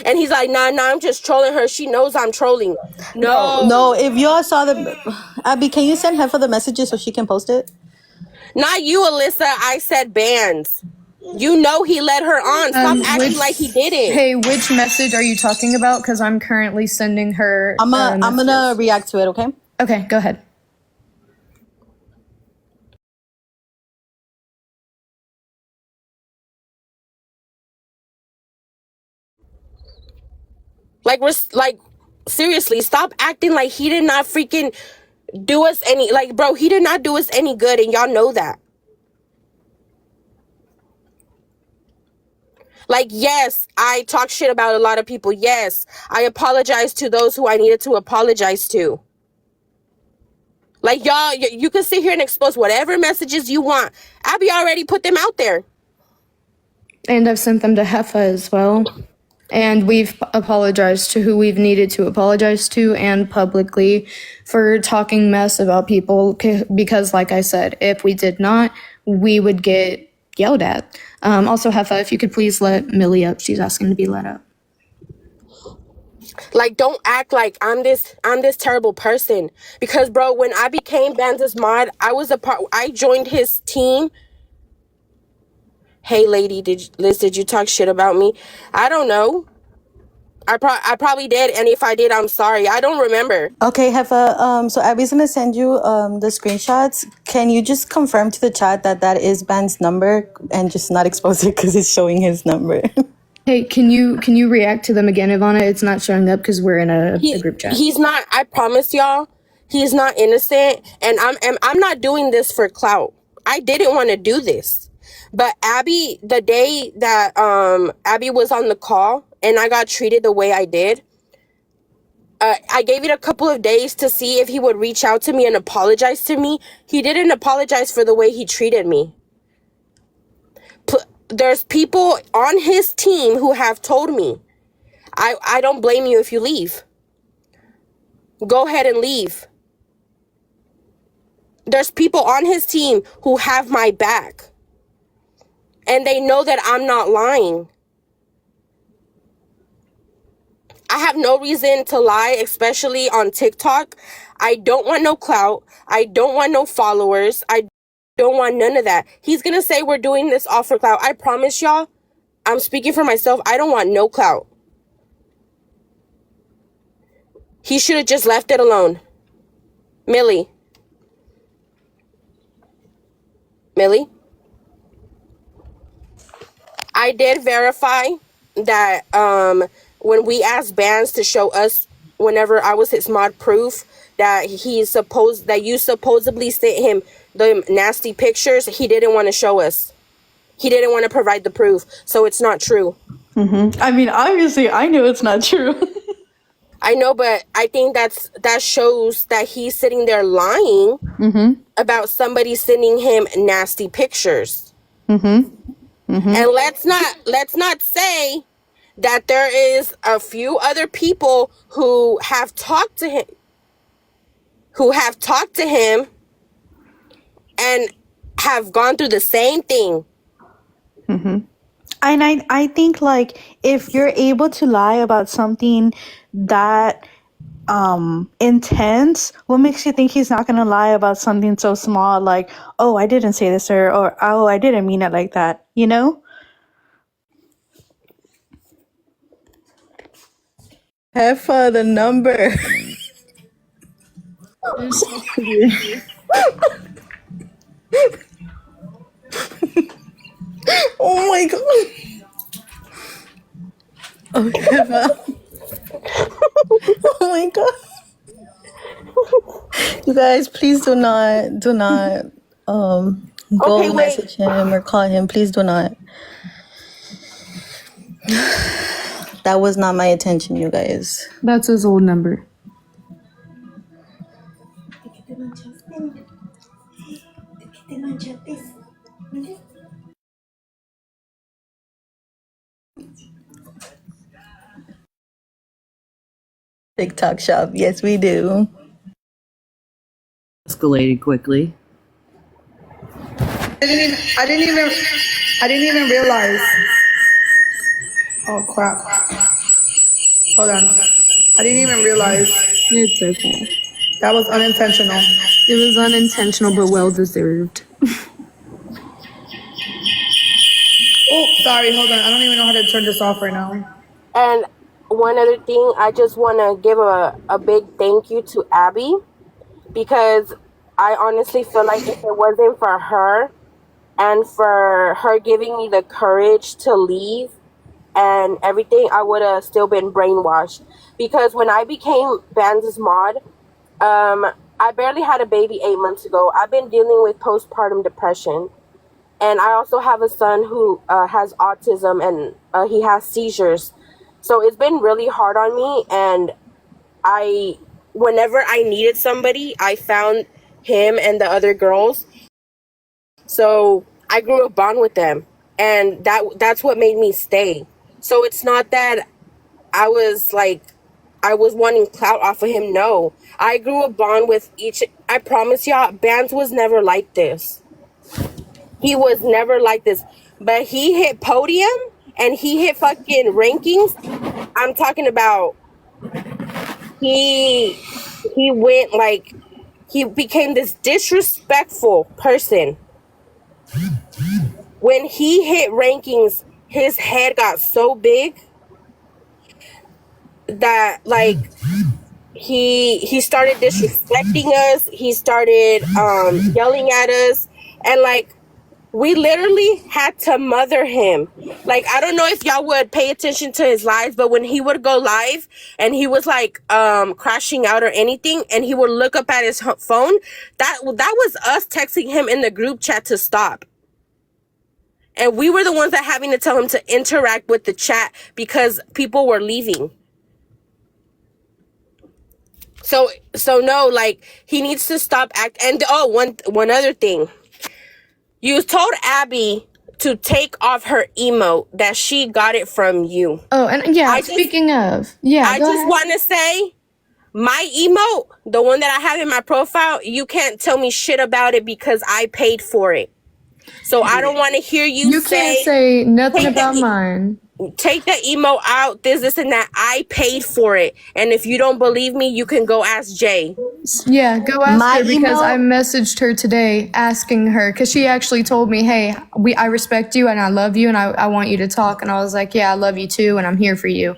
D: And he's like, nah, I'm just trolling her. She knows I'm trolling.
E: No, if y'all saw the Abby, can you send her for the messages so she can post it?
D: Not you, Alyssa. I said Bands. You know he led her on. Stop acting like he didn't.
B: Hey, which message are you talking about? Because I'm currently sending her.
E: I'm gonna react to it, okay?
B: Okay, go ahead.
D: Like, seriously, stop acting like he did not freaking do us any, like, bro, he did not do us any good, and y'all know that. Like, yes, I talk shit about a lot of people. Yes, I apologize to those who I needed to apologize to. Like, y'all, you can sit here and expose whatever messages you want. Abby already put them out there.
B: And I've sent them to Jefa as well. And we've apologized to who we've needed to apologize to, and publicly for talking mess about people, because like I said, if we did not, we would get yelled at. Also, Jefa, if you could please let Millie up. She's asking to be let up.
D: Like, don't act like I'm this terrible person. Because, bro, when I became Bands' mod, I joined his team. Hey, lady, Liz, did you talk shit about me? I don't know. I probably did, and if I did, I'm sorry. I don't remember.
E: Okay, Jefa, so Abby's gonna send you the screenshots. Can you just confirm to the chat that is Ben's number and just not expose it because it's showing his number?
B: Hey, can you react to them again, Ivana? It's not showing up because we're in a group chat.
D: He's not. I promise y'all, he's not innocent, and I'm not doing this for clout. I didn't want to do this, but Abby, the day that Abby was on the call and I got treated the way I did, I gave it a couple of days to see if he would reach out to me and apologize to me. He didn't apologize for the way he treated me. There's people on his team who have told me, I don't blame you if you leave. Go ahead and leave. There's people on his team who have my back. and they know that I'm not lying. I have no reason to lie, especially on TikTok. I don't want no clout. I don't want no followers. I don't want none of that. He's gonna say we're doing this all for clout. I promise y'all, I'm speaking for myself. I don't want no clout. He should have just left it alone. Millie. I did verify that when we asked Bands to show us whenever I was his mod proof that you supposedly sent him the nasty pictures, he didn't want to show us. He didn't want to provide the proof, so it's not true.
C: I mean, obviously, I know it's not true.
D: I know, but I think that shows that he's sitting there lying about somebody sending him nasty pictures. And let's not say that there is a few other people who have talked to him and have gone through the same thing.
C: And I think, like, if you're able to lie about something that intense, what makes you think he's not going to lie about something so small, like, oh, I didn't say this, or oh, I didn't mean it like that, you know? Jefa, the number. Oh my god. Oh, Jefa. Oh my god. You guys, please do not go
D: Okay, wait.
C: message him or call him. Please do not. That was not my intention, you guys.
B: That's his old number.
C: TikTok shop. Yes, we do.
F: Escalated quickly.
A: I didn't even realize. Oh crap. Hold on. I didn't even realize
B: It's okay.
A: that was unintentional.
B: It was unintentional, but well deserved.
A: Oh, sorry, hold on. I don't even know how to turn this off right now.
D: And one other thing, I just want to give a big thank you to Abby, because I honestly feel like if it wasn't for her and for her giving me the courage to leave and everything, I would have still been brainwashed. Because when I became Bands' mod, I barely had a baby 8 months ago. I've been dealing with postpartum depression. And I also have a son who has autism, and he has seizures. So it's been really hard on me. And whenever I needed somebody, I found him and the other girls. So I grew a bond with them. And that's what made me stay. So it's not that I was wanting clout off of him. No. I grew a bond with each. I promise y'all, Bands was never like this. He was never like this. But he hit podium and he hit fucking rankings. I'm talking about he went like, he became this disrespectful person. When he hit rankings, his head got so big that like he started disrespecting us. He started yelling at us, and like we literally had to mother him. Like, I don't know if y'all would pay attention to his lives, but when he would go live and he was like crashing out or anything, and he would look up at his phone, that was us texting him in the group chat to stop. And we were the ones that having to tell him to interact with the chat because people were leaving. So no, like, he needs to stop and one other thing. You told Abby to take off her emote, that she got it from you.
B: Oh, and yeah, speaking of, yeah.
D: I just want to say, my emote, the one that I have in my profile, you can't tell me shit about it because I paid for it. So I don't want to hear you,
B: You can't say nothing about mine.
D: take the emo out, this, and that. I paid for it. And if you don't believe me, you can go ask Jay.
B: Yeah, go ask
E: My
B: her because
E: email-
B: I messaged her today asking her because she actually told me, hey, I respect you and I love you and I want you to talk. And I was like, yeah, I love you too and I'm here for you.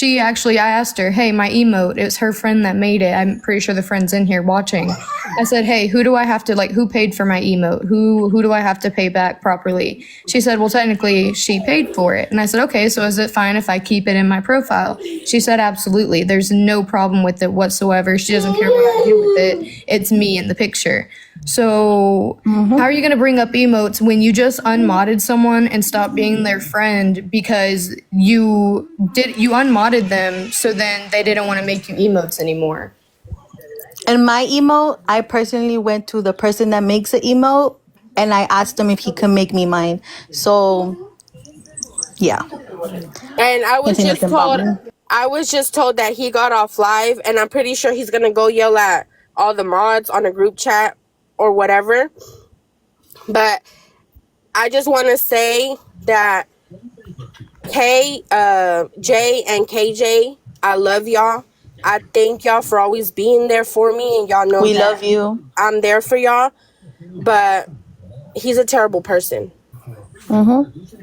B: I asked her, hey, my emote, it was her friend that made it. I'm pretty sure the friend's in here watching. I said, hey, who do I have to, who paid for my emote? Who do I have to pay back properly? She said, well, technically she paid for it. And I said, okay, so is it fine if I keep it in my profile? She said, absolutely. There's no problem with it whatsoever. She doesn't care what I do with it. It's me in the picture. So how are you going to bring up emotes when you just unmodded someone and stopped being their friend because you unmodded them, so then they didn't want to make you emotes anymore?
E: And my emote, I personally went to the person that makes the emote and I asked him if he could make me mine. So, yeah.
D: And I was
E: Can't say
D: just
E: nothing about
D: told,
E: me.
D: that he got off live, and I'm pretty sure he's gonna go yell at all the mods on a group chat or whatever. But I just want to say that Jay and KJ, I love y'all. I thank y'all for always being there for me, and y'all know
E: We
D: that
E: love you.
D: I'm there for y'all. But he's a terrible person.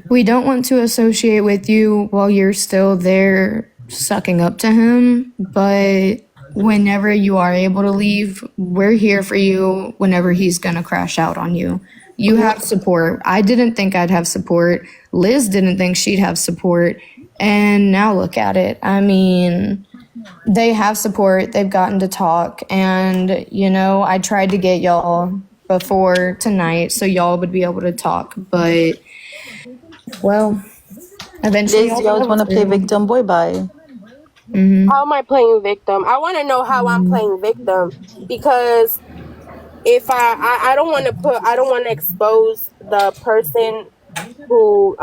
B: We don't want to associate with you while you're still there sucking up to him, but whenever you are able to leave, we're here for you whenever he's going to crash out on you. You have support. I didn't think I'd have support. Liz didn't think she'd have support. And now look at it. I mean, they have support. They've gotten to talk. And, I tried to get y'all before tonight so y'all would be able to talk. But, well, eventually.
E: Liz, you always want to play victim. Boy, bye.
D: How am I playing victim? I want to know how I'm playing victim, because if I don't want to expose the person who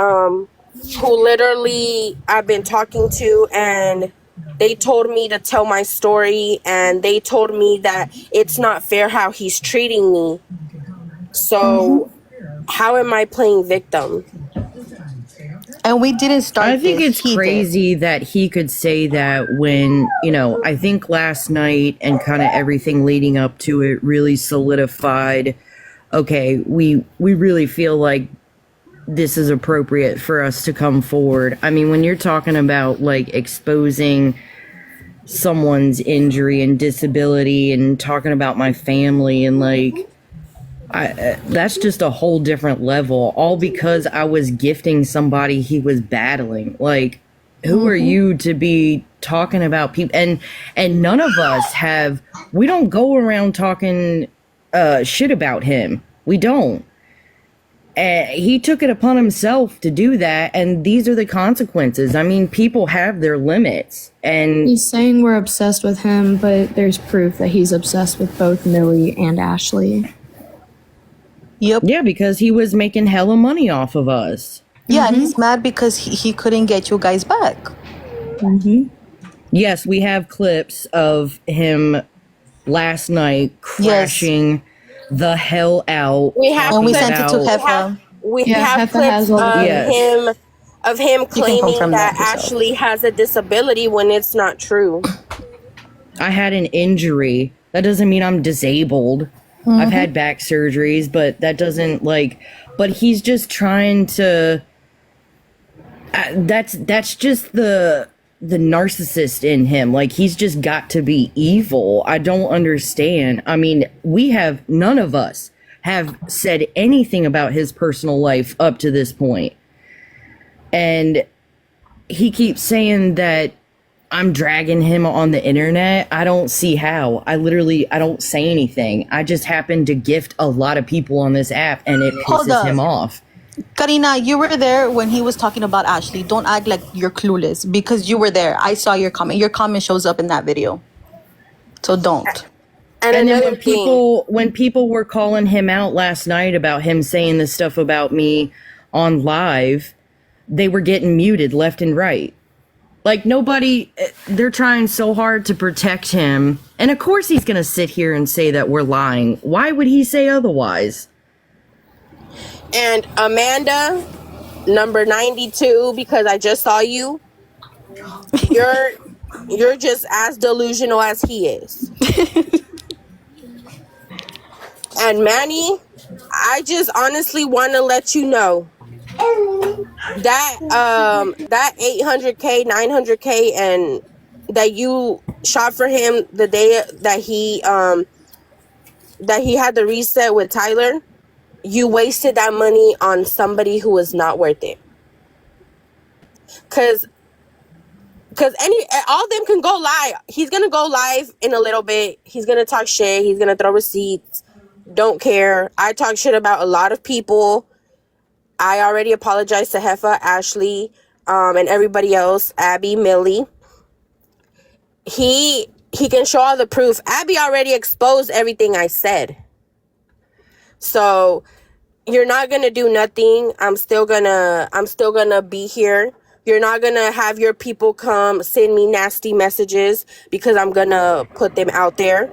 D: literally I've been talking to, and they told me to tell my story, and they told me that it's not fair how he's treating me. So how am I playing victim?
E: And we didn't start
F: I think
E: this.
F: it's
E: He did.
F: crazy that he could say that when, I think last night and kind of everything leading up to it really solidified, okay, we really feel like this is appropriate for us to come forward. I mean, when you're talking about exposing someone's injury and disability and talking about my family and that's just a whole different level, all because I was gifting somebody he was battling. Who are you to be talking about people? And none of us we don't go around talking shit about him. We don't. He took it upon himself to do that, and these are the consequences. I mean, people have their limits, and
B: He's saying we're obsessed with him, but there's proof that he's obsessed with both Millie and Ashley.
E: Yep.
F: yeah, because he was making hella money off of us.
E: Yeah, and he's mad because he couldn't get you guys back.
F: Yes, we have clips of him last night crashing the hell out.
D: We have
E: And we
D: clips-
E: sent it to Jefa.
D: We
B: Yeah,
D: have
B: Jefa
D: clips
B: has all the
F: videos.
D: of him claiming
E: confirm
D: that
E: that yourself.
D: Ashley has a disability when it's not true.
F: I had an injury. That doesn't mean I'm disabled. I've had back surgeries, but that doesn't but he's just trying to that's just the narcissist in him. He's just got to be evil. I don't understand. I mean, none of us have said anything about his personal life up to this point. And he keeps saying that I'm dragging him on the internet. I don't see how. I don't say anything. I just happen to gift a lot of people on this app, and it
E: Hold
F: pisses
E: up.
F: him off.
E: Karina, you were there when he was talking about Ashley. Don't act like you're clueless because you were there. I saw your comment. Your comment shows up in that video. So don't.
D: And
F: And then
D: another thing,
F: when people were calling him out last night about him saying this stuff about me on live, they were getting muted left and right. Nobody, they're trying so hard to protect him. And of course he's going to sit here and say that we're lying. Why would he say otherwise?
D: And Amanda, number 92, because I just saw you. You're just as delusional as he is. And Manny, I just honestly want to let you know that that 800K, 900K, and that you shot for him the day that he had the reset with Tyler, you wasted that money on somebody who is not worth it. Cause all of them can go live. He's gonna go live in a little bit. He's gonna talk shit. He's gonna throw receipts. Don't care. I talk shit about a lot of people. I already apologized to Jefa, Ashley, and everybody else. Abby, Millie. He can show all the proof. Abby already exposed everything I said. So you're not gonna do nothing. I'm still gonna be here. You're not gonna have your people come send me nasty messages because I'm gonna put them out there.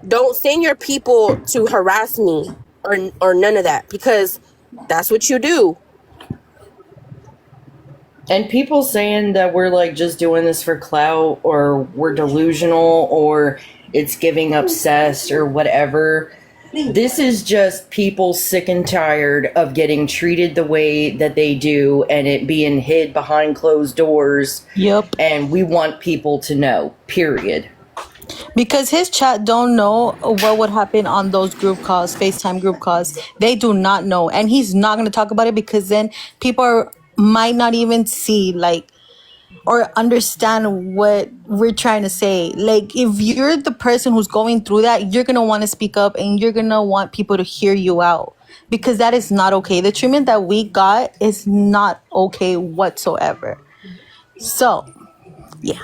D: Don't send your people to harass me or none of that, because that's what you do.
F: And people saying that we're like just doing this for clout, or we're delusional, or it's giving obsessed or whatever. This is just people sick and tired of getting treated the way that they do and it being hid behind closed doors.
E: Yep.
F: And we want people to know, period.
E: Because his chat don't know what would happen on those group calls, FaceTime group calls. They do not know. And he's not going to talk about it, because then people might not even see, like, or understand what we're trying to say. Like, if you're the person who's going through that, you're going to want to speak up and you're going to want people to hear you out, because that is not okay. The treatment that we got is not okay whatsoever. So, yeah.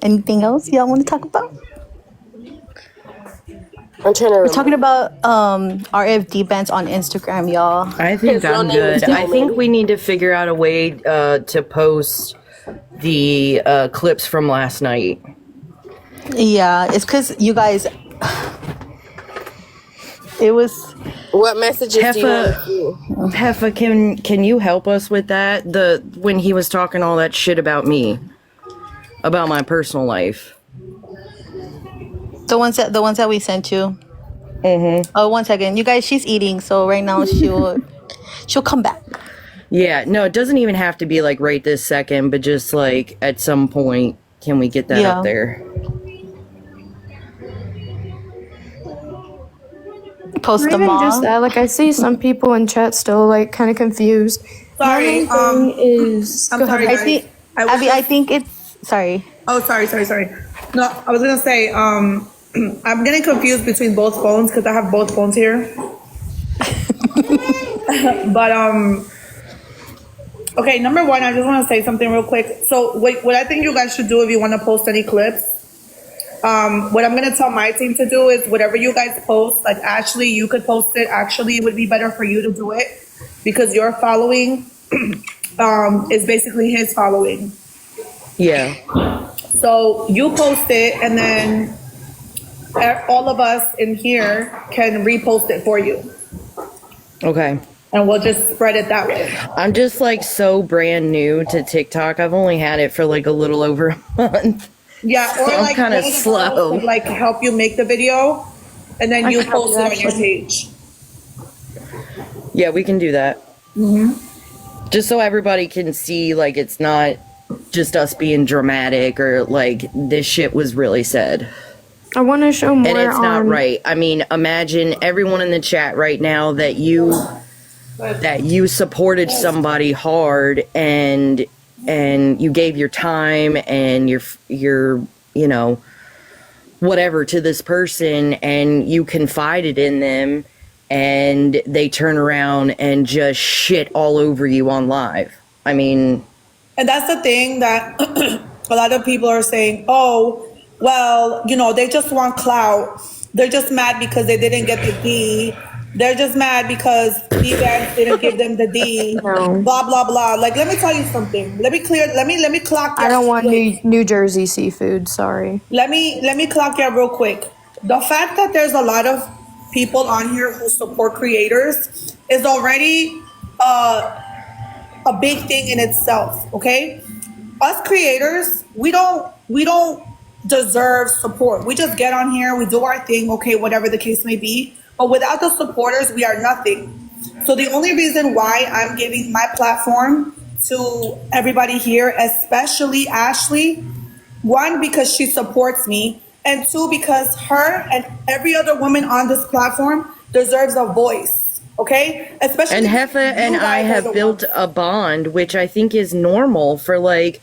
E: Anything else y'all want to talk about?
D: I'm trying to
E: We're talking about RFD bands on Instagram, y'all.
F: I think
D: His real
F: I'm
D: name is
F: good. I
D: Dylan.
F: think we need to figure out a way to post the clips from last night.
E: Yeah, it's because you guys, it was,
D: What messages do you want to do?
F: Jefa, can you help us with that? When he was talking all that shit about me, about my personal life.
E: the ones that we sent you.
F: Mm-hmm.
E: Oh, 1 second, you guys. She's eating, so right now she'll come back.
F: Yeah, no, it doesn't even have to be like right this second, but just like at some point, can we get that
E: Yeah.
F: up there?
E: Post
B: Not
E: them
B: even
E: all.
B: just that, like I see some people in chat still like kind of confused.
A: Sorry.
B: My main thing is
A: I'm
B: go
A: sorry,
B: ahead.
A: guys.
E: I think,
A: I was
E: Abby, I think it's sorry.
A: Oh, sorry. No, I was gonna say, I'm getting confused between both phones because I have both phones here. But okay. Number one, I just want to say something real quick. So, what I think you guys should do if you want to post any clips, what I'm gonna tell my team to do is whatever you guys post. Like Ashley, you could post it. Actually, it would be better for you to do it because your following is basically his following.
F: Yeah.
A: So you post it, and then all of us in here can repost it for you,
F: Okay.
A: and we'll just spread it that way.
F: I'm just like so brand new to TikTok. I've only had it for like a little over a month.
A: Yeah, or
F: So I'm
A: like
F: kinda
A: one of the
F: slow.
A: girls could, like help you make the video, and then you
B: can help
A: post
B: you,
A: it on your
B: actually.
A: page.
F: Yeah, we can do that. Mm-hmm. Just so everybody can see, like, it's not just us being dramatic or like this shit was really said.
B: I want to show more
F: And it's not
B: on
F: right. I mean, imagine everyone in the chat right now that you supported somebody hard and you gave your time and your you know whatever to this person, and you confided in them, and they turn around and just shit all over you on live. I mean,
A: And that's the thing that a lot of people are saying, oh, well, you know, they just want clout. They're just mad because they didn't get the D. They're just mad because D-Banks didn't give them the D.
B: No.
A: Blah, blah, blah. Like, let me tell you something. Let me clock
B: I don't want
A: quick.
B: New Jersey seafood. Sorry.
A: Let me clock you real quick. The fact that there's a lot of people on here who support creators is already a big thing in itself. Okay, us creators, we don't deserve support. We just get on here, we do our thing, okay, whatever the case may be. But without the supporters, we are nothing. So the only reason why I'm giving my platform to everybody here, especially Ashley, one, because she supports me, and two, because her and every other woman on this platform deserves a voice. Okay? Especially
F: And Jefa and
A: you
F: I
A: guys are
F: have
A: the
F: built
A: ones.
F: a bond, which I think is normal for like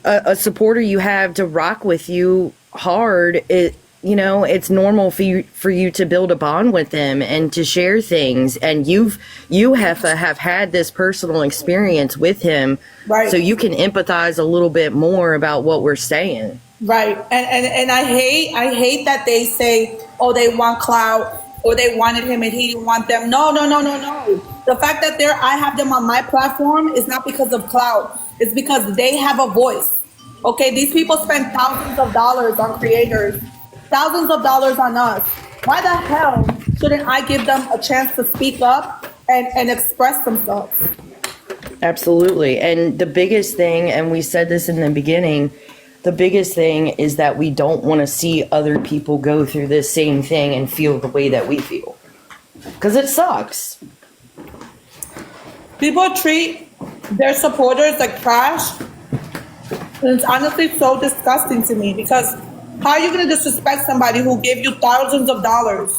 F: a supporter you have to rock with you hard. It's normal for you to build a bond with them and to share things. And you Jefa have had this personal experience with him,
A: Right.
F: so you can empathize a little bit more about what we're saying.
A: Right. And I hate that they say, oh, they want clout or they wanted him and he didn't want them. No, no, no, no, no. The fact that I have them on my platform is not because of clout. It's because they have a voice. Okay, these people spend thousands of dollars on creators, thousands of dollars on us. Why the hell shouldn't I give them a chance to speak up and express themselves?
F: Absolutely. And the biggest thing, and we said this in the beginning, the biggest thing is that we don't want to see other people go through this same thing and feel the way that we feel. Because it sucks.
A: People treat their supporters like trash. And it's honestly so disgusting to me because how are you going to disrespect somebody who gave you thousands of dollars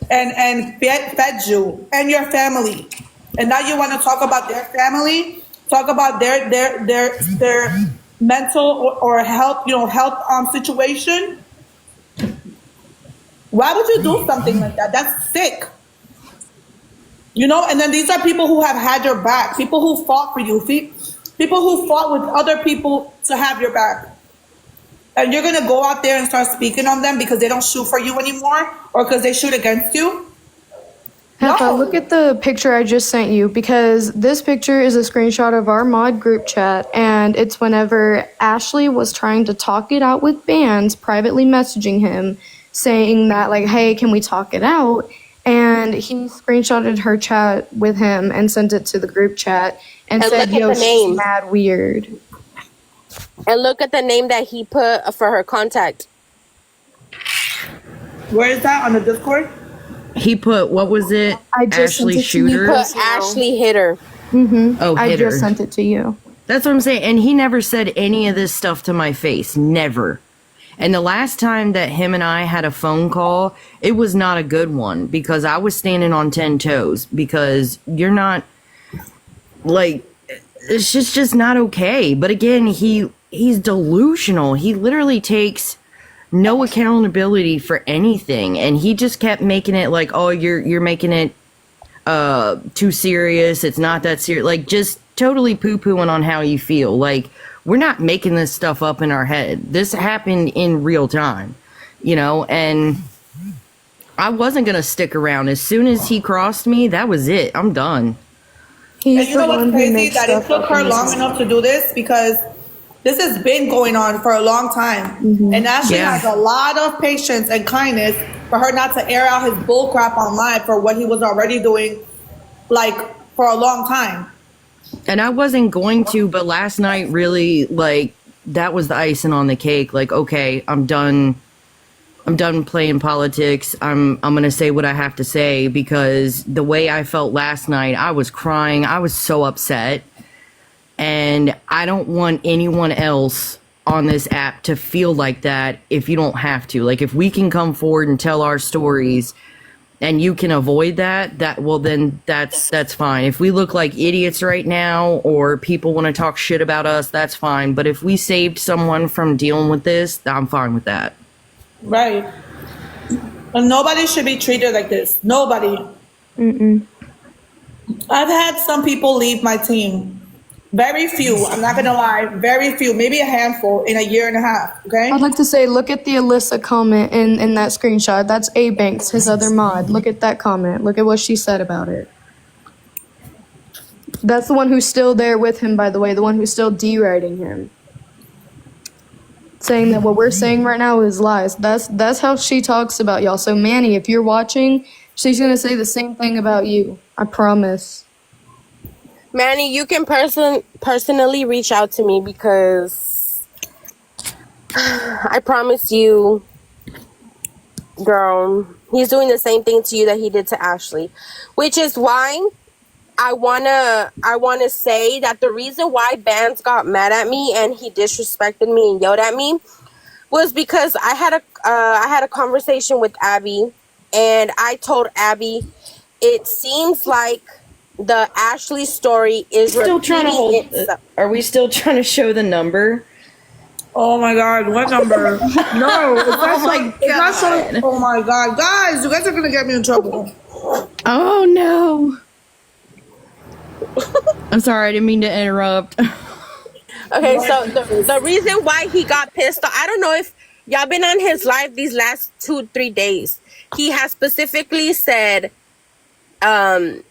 A: and fed you and your family? And now you want to talk about their family, talk about their mental or health, health situation. Why would you do something like that? That's sick. And then these are people who have had your back, people who fought for you, people who fought with other people to have your back. And you're going to go out there and start speaking on them because they don't shoot for you anymore or because they shoot against you?
B: Jefa,
A: No.
B: look at the picture I just sent you because this picture is a screenshot of our mod group chat, and it's whenever Ashley was trying to talk it out with Bands, privately messaging him, saying that, like, hey, can we talk it out? And he screenshotted her chat with him and sent it to the group chat and
D: And
B: said,
D: look at
B: yo,
D: the
B: she's
D: name.
B: mad weird.
D: And look at the name that he put for her contact.
A: Where is that on the Discord?
F: He put, what was it?
B: I just sent
F: Ashley
B: it to you.
F: Shooter?
D: Put Ashley Hitter.
F: Oh,
B: I
F: Hitter.
B: just sent it to you.
F: That's what I'm saying. And he never said any of this stuff to my face. Never. And the last time that him and I had a phone call, it was not a good one because I was standing on 10 toes because you're not, like, it's just not okay. But again, he's delusional. He literally takes no accountability for anything. And he just kept making it like, oh, you're making it too serious. It's not that serious. Like, just totally poo-pooing on how you feel. Like, we're not making this stuff up in our head. This happened in real time, and I wasn't going to stick around. As soon as he crossed me, that was it. I'm done.
B: He's
A: And you
B: the
A: know
B: one
A: what's
B: who
A: crazy?
B: makes
A: That it
B: stuff
A: took
B: up
A: her
B: in his
A: long
B: head.
A: enough to do this because this has been going on for a long time. And Ashley
F: Yeah.
A: has a lot of patience and kindness for her not to air out his bullcrap online for what he was already doing, like, for a long time.
F: And I wasn't going to, but last night really, like, that was the icing on the cake. Like, okay, I'm done playing politics. I'm going to say what I have to say because the way I felt last night, I was crying. I was so upset. And I don't want anyone else on this app to feel like that if you don't have to. Like, if we can come forward and tell our stories and you can avoid that, well, then that's fine. If we look like idiots right now or people want to talk shit about us, that's fine. But if we saved someone from dealing with this, I'm fine with that.
A: Right. And nobody should be treated like this. Nobody. I've had some people leave my team. Very few. I'm not going to lie. Very few. Maybe a handful in a year and a half. Okay?
B: I'd like to say, look at the Alyssa comment in that screenshot. That's A Banks, his other mod. Look at that comment. Look at what she said about it. That's the one who's still there with him, by the way. The one who's still deriding him. saying that what we're saying right now is lies. That's how she talks about y'all. So Manny, if you're watching, she's gonna say the same thing about you. I promise.
D: Manny, you can personally reach out to me because I promise you, girl, he's doing the same thing to you that he did to Ashley, which is why I wanna say that the reason why Bands got mad at me and he disrespected me and yelled at me was because I had a conversation with Abby, and I told Abby it seems like the Ashley story is
F: Still trying to
D: repeating
F: hold.
D: itself.
F: Are we still trying to show the number?
A: Oh my God, what number? No, it's not
F: my
A: it's not showing. Oh my God, guys, you guys are gonna get me in trouble.
F: Oh no. I'm sorry, I didn't mean to interrupt.
D: Okay, so the reason why he got pissed off, I don't know if y'all been on his live these last 2-3 days. He has specifically said, I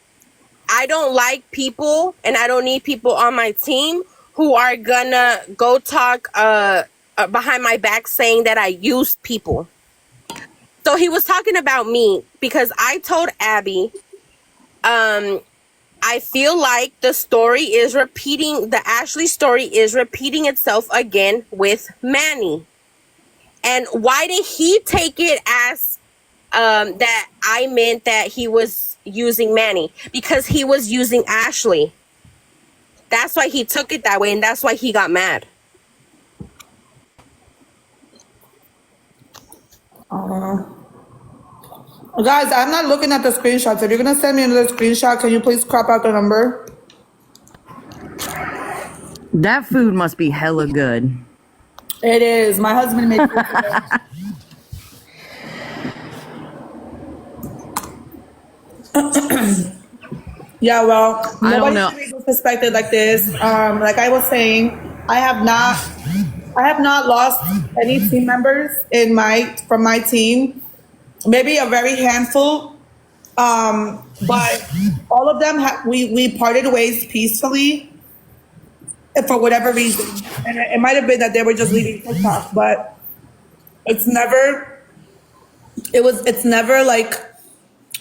D: don't like people and I don't need people on my team who are gonna go talk behind my back saying that I used people. So he was talking about me because I told Abby, I feel like the Ashley story is repeating itself again with Manny. And why did he take it as that I meant that he was using Manny? Because he was using Ashley. That's why he took it that way, and that's why he got mad.
A: Guys, I'm not looking at the screenshots. If you're gonna send me another screenshot, can you please crop out the number?
F: That food must be hella good.
A: It is. My husband made food today. Yeah, well,
F: I don't
A: nobody
F: know.
A: should be disrespected like this. Like I was saying, I have not lost any team members from my team. Maybe a very handful. But all of them we parted ways peacefully for whatever reason. And it might have been that they were just leaving TikTok, but it's never like,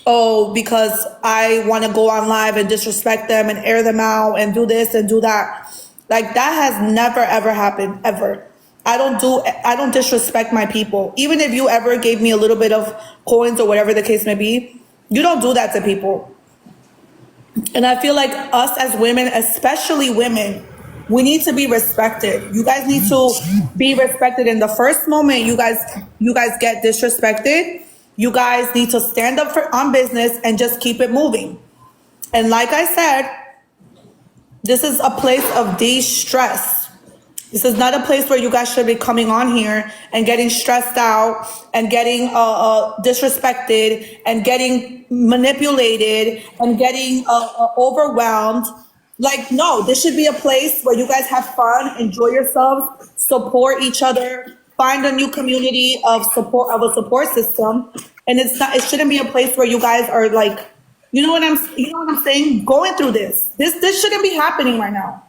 A: oh, because I want to go on live and disrespect them and air them out and do this and do that. Like that has never ever happened ever. I don't disrespect my people. Even if you ever gave me a little bit of coins or whatever the case may be, you don't do that to people. And I feel like us as women, especially women, we need to be respected. You guys need to be respected. In the first moment you guys get disrespected, you guys need to stand up on business and just keep it moving. And like I said, this is a place of de-stress. This is not a place where you guys should be coming on here and getting stressed out and getting disrespected and getting manipulated and getting overwhelmed. Like, no, this should be a place where you guys have fun, enjoy yourselves, support each other, find a new community of support, of a support system. And it shouldn't be a place where you guys are like, you know what I'm saying? Going through this. This shouldn't be happening right now.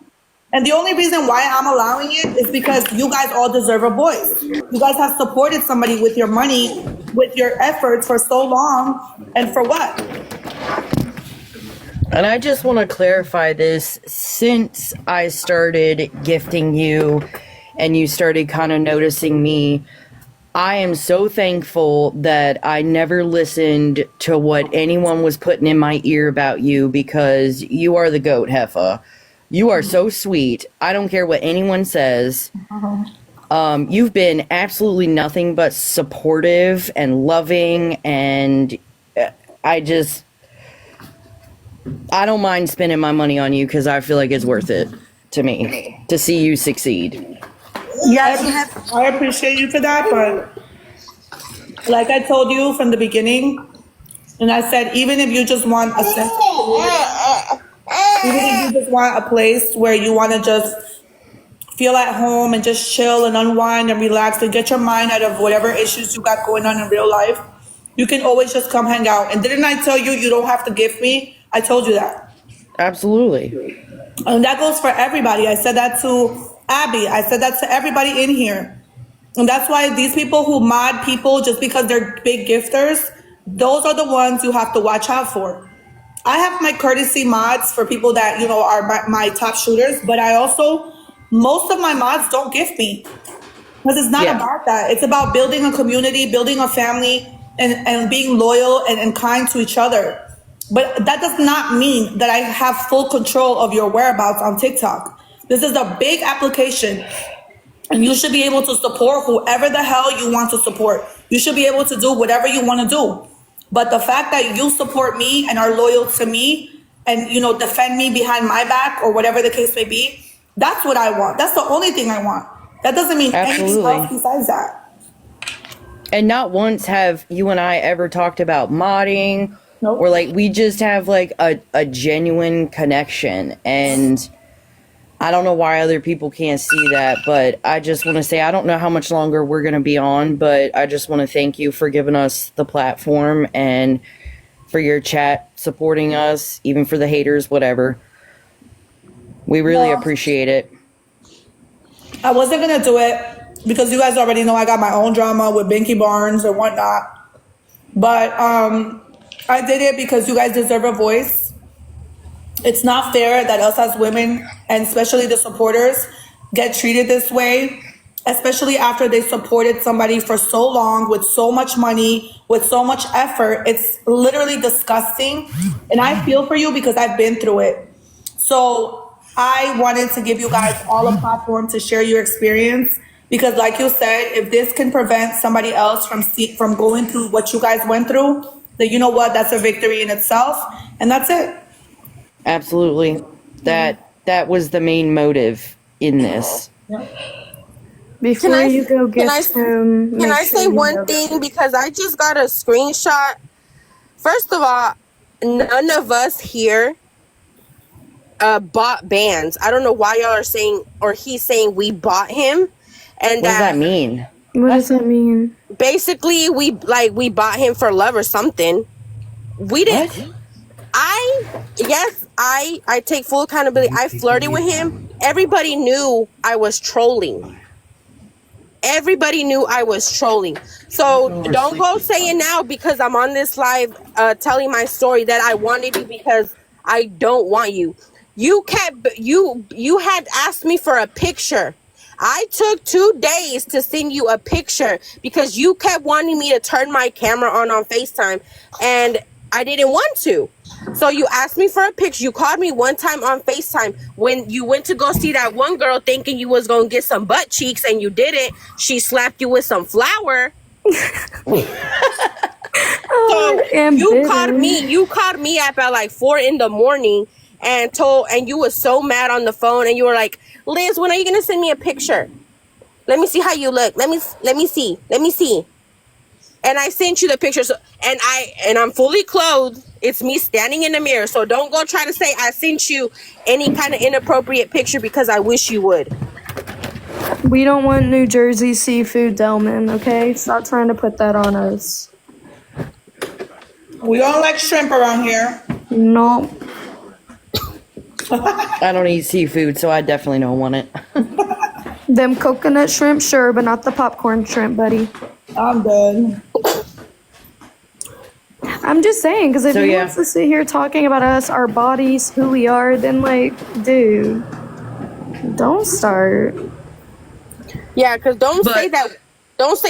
A: And the only reason why I'm allowing it is because you guys all deserve a voice. You guys have supported somebody with your money, with your efforts for so long, and for what?
F: And I just want to clarify this. Since I started gifting you and you started kind of noticing me, I am so thankful that I never listened to what anyone was putting in my ear about you, because you are the GOAT, Jefa. You are so sweet. I don't care what anyone says. You've been absolutely nothing but supportive and loving, and I don't mind spending my money on you because I feel like it's worth it to me to see you succeed.
A: Yes, I appreciate you for that, but like I told you from the beginning, and I said, even if you just want a sense of even if you just want a place where you want to just feel at home and just chill and unwind and relax and get your mind out of whatever issues you got going on in real life, you can always just come hang out. And didn't I tell you you don't have to gift me? I told you that.
F: Absolutely.
A: And that goes for everybody. I said that to Abby. I said that to everybody in here. And that's why these people who mod people just because they're big gifters, those are the ones you have to watch out for. I have my courtesy mods for people that, are my top shooters, but most of my mods don't gift me. Because it's not
F: Yeah.
A: about that. It's about building a community, building a family, and being loyal and kind to each other. But that does not mean that I have full control of your whereabouts on TikTok. This is a big application, and you should be able to support whoever the hell you want to support. You should be able to do whatever you want to do. But the fact that you support me and are loyal to me and, defend me behind my back or whatever the case may be, that's what I want. That's the only thing I want. That doesn't mean anything
F: Absolutely.
A: else besides that.
F: And not once have you and I ever talked about modding.
A: Nope.
F: Or like we just have like a genuine connection. And I don't know why other people can't see that, but I just want to say I don't know how much longer we're going to be on, but I just want to thank you for giving us the platform and for your chat supporting us, even for the haters, whatever. We really
A: Yeah.
F: appreciate it.
A: I wasn't going to do it because you guys already know I got my own drama with Binky Barnes and whatnot. But I did it because you guys deserve a voice. It's not fair that us as women, and especially the supporters, get treated this way, especially after they supported somebody for so long with so much money, with so much effort. It's literally disgusting. And I feel for you because I've been through it. So I wanted to give you guys all a platform to share your experience because, like you said, if this can prevent somebody else from going through what you guys went through, then you know what? That's a victory in itself. And that's it.
F: Absolutely. That was the main motive in this.
B: Before
D: I-
B: you go
D: can
B: gift him,
D: Can
B: make
D: I
B: sure
D: say
B: you
D: one
B: know-
D: thing? Because I just got a screenshot. First of all, none of us here bought bands. I don't know why y'all are saying, or he's saying we bought him. And
F: What does that mean?
B: What does that mean?
D: basically we bought him for love or something. We didn't. I take full accountability. I flirted with him. Everybody knew I was trolling. Everybody knew I was trolling. So don't go saying now because I'm on this live telling my story that I wanted you because I don't want you. You had asked me for a picture. I took 2 days to send you a picture because you kept wanting me to turn my camera on FaceTime and I didn't want to. So you asked me for a picture. You called me one time on FaceTime when you went to go see that one girl thinking you was going to get some butt cheeks and you didn't. She slapped you with some flour. So you called me up at like 4 a.m. and you was so mad on the phone and you were like, Liz, when are you gonna send me a picture? Let me see how you look. Let me see. And I sent you the picture. So, and I'm fully clothed. It's me standing in the mirror. So don't go try to say I sent you any kind of inappropriate picture because I wish you would.
B: We don't want New Jersey seafood, Delman, okay? Stop trying to put that on us.
A: We don't like shrimp around here.
B: No.
F: I don't eat seafood, so I definitely don't want it.
B: Them coconut shrimp, sure, but not the popcorn shrimp, buddy.
A: I'm good.
B: I'm just saying, because if
F: So,
B: he
F: yeah.
B: wants to sit here talking about us, our bodies, who we are, then, like, dude, don't start.
D: Yeah, because don't say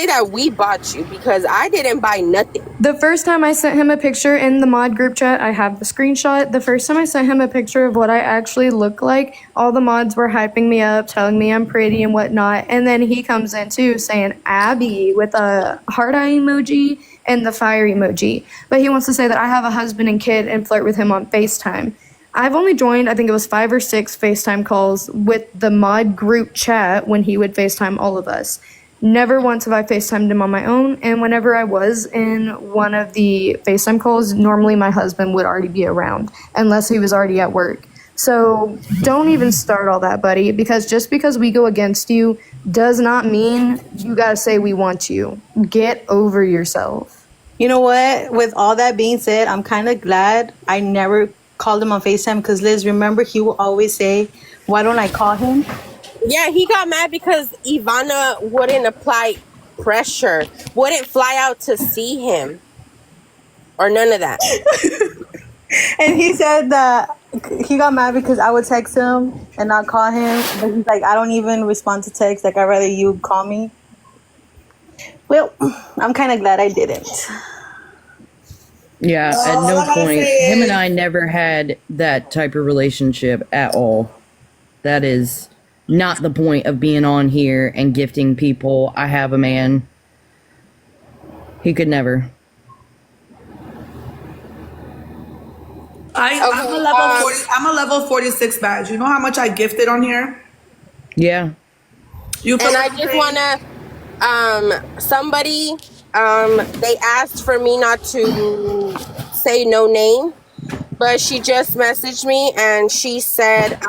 D: that we bought you because I didn't buy nothing.
B: The first time I sent him a picture in the mod group chat, I have the screenshot. The first time I sent him a picture of what I actually look like, all the mods were hyping me up, telling me I'm pretty and whatnot. And then he comes in too saying Abby with a heart eye emoji and the fire emoji. But he wants to say that I have a husband and kid and flirt with him on FaceTime. I've only joined, I think it was 5 or 6 FaceTime calls with the mod group chat when he would FaceTime all of us. Never once have I FaceTimed him on my own, and whenever I was in one of the FaceTime calls, normally my husband would already be around, unless he was already at work. So don't even start all that, buddy, because just because we go against you does not mean you gotta say we want you. Get over yourself.
E: You know what? With all that being said, I'm kind of glad I never called him on FaceTime because, Liz, remember he will always say, why don't I call him?
D: Yeah, he got mad because Ivana wouldn't apply pressure, wouldn't fly out to see him, or none of that.
E: And he said that he got mad because I would text him and not call him. But he's like, I don't even respond to text. Like, I'd rather you call me. Well, I'm kind of glad I didn't.
F: Yeah, at
A: all I
F: no
A: gotta
F: point.
A: say
F: Him
A: is-
F: and I never had that type of relationship at all. That is not the point of being on here and gifting people. I have a man. He could never.
A: I'm a level 40. I'm a level 46 badge. You know how much I gifted on here?
F: Yeah.
A: You
D: And I just wanna, somebody, they asked for me not to say no name, but she just messaged me and she said,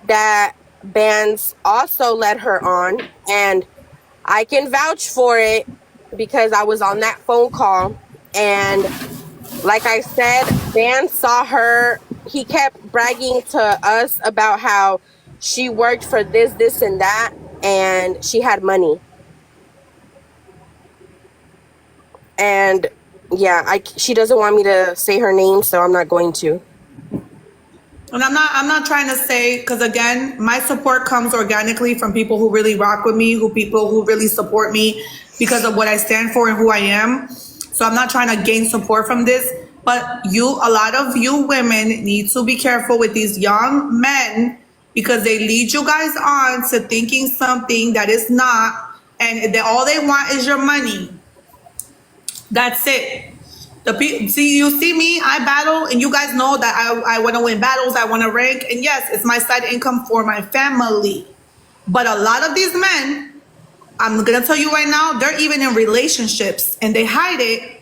D: that bands also let her on, and I can vouch for it because I was on that phone call. And like I said, Van saw her. He kept bragging to us about how she worked for this, and that, and she had money. And yeah, she doesn't want me to say her name, so I'm not going to.
A: And I'm not trying to say, because again, my support comes organically from people who really rock with me, people who really support me because of what I stand for and who I am. So I'm not trying to gain support from this, but a lot of you women need to be careful with these young men because they lead you guys on to thinking something that is not, and all they want is your money. That's it. You see me, I battle, and you guys know that I want to win battles, I want to rank, and yes, it's my side income for my family. But a lot of these men, I'm gonna tell you right now, they're even in relationships and they hide it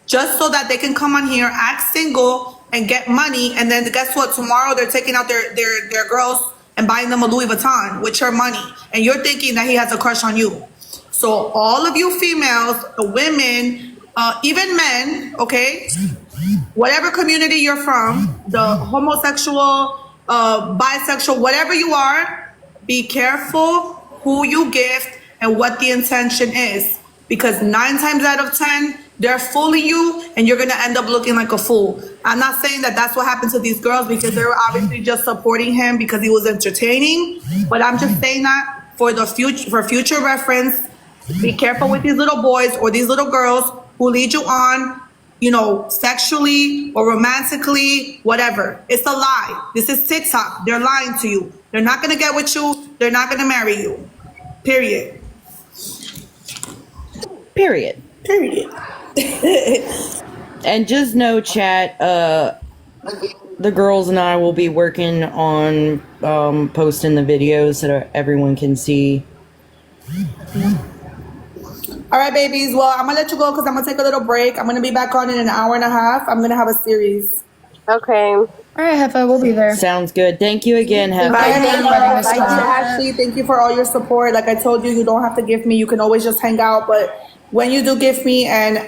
A: just so that they can come on here, act single, and get money, and then guess what? Tomorrow they're taking out their girls and buying them a Louis Vuitton with your money, and you're thinking that he has a crush on you. So all of you females, the women, even men, okay, whatever community you're from, the homosexual, bisexual, whatever you are, be careful who you gift and what the intention is. Because 9 times out of 10, they're fooling you and you're going to end up looking like a fool. I'm not saying that that's what happened to these girls because they were obviously just supporting him because he was entertaining. But I'm just saying that for future reference, be careful with these little boys or these little girls who lead you on, sexually or romantically, whatever. It's a lie. This is TikTok. They're lying to you. They're not going to get with you. They're not going to marry you. Period.
F: Period.
A: Period.
F: And just know, chat, the girls and I will be working on posting the videos so that everyone can see.
A: All right, babies. Well, I'm going to let you go because I'm going to take a little break. I'm going to be back on in an hour and a half. I'm going to have a series.
D: Okay.
B: All right, Jefa, we'll be there.
F: Sounds good. Thank you again, Heather.
A: Bye,
B: Thank you.
A: Thank you, Ashley. Thank you for all your support. Like I told you, you don't have to gift me. You can always just hang out. But when you do gift me, and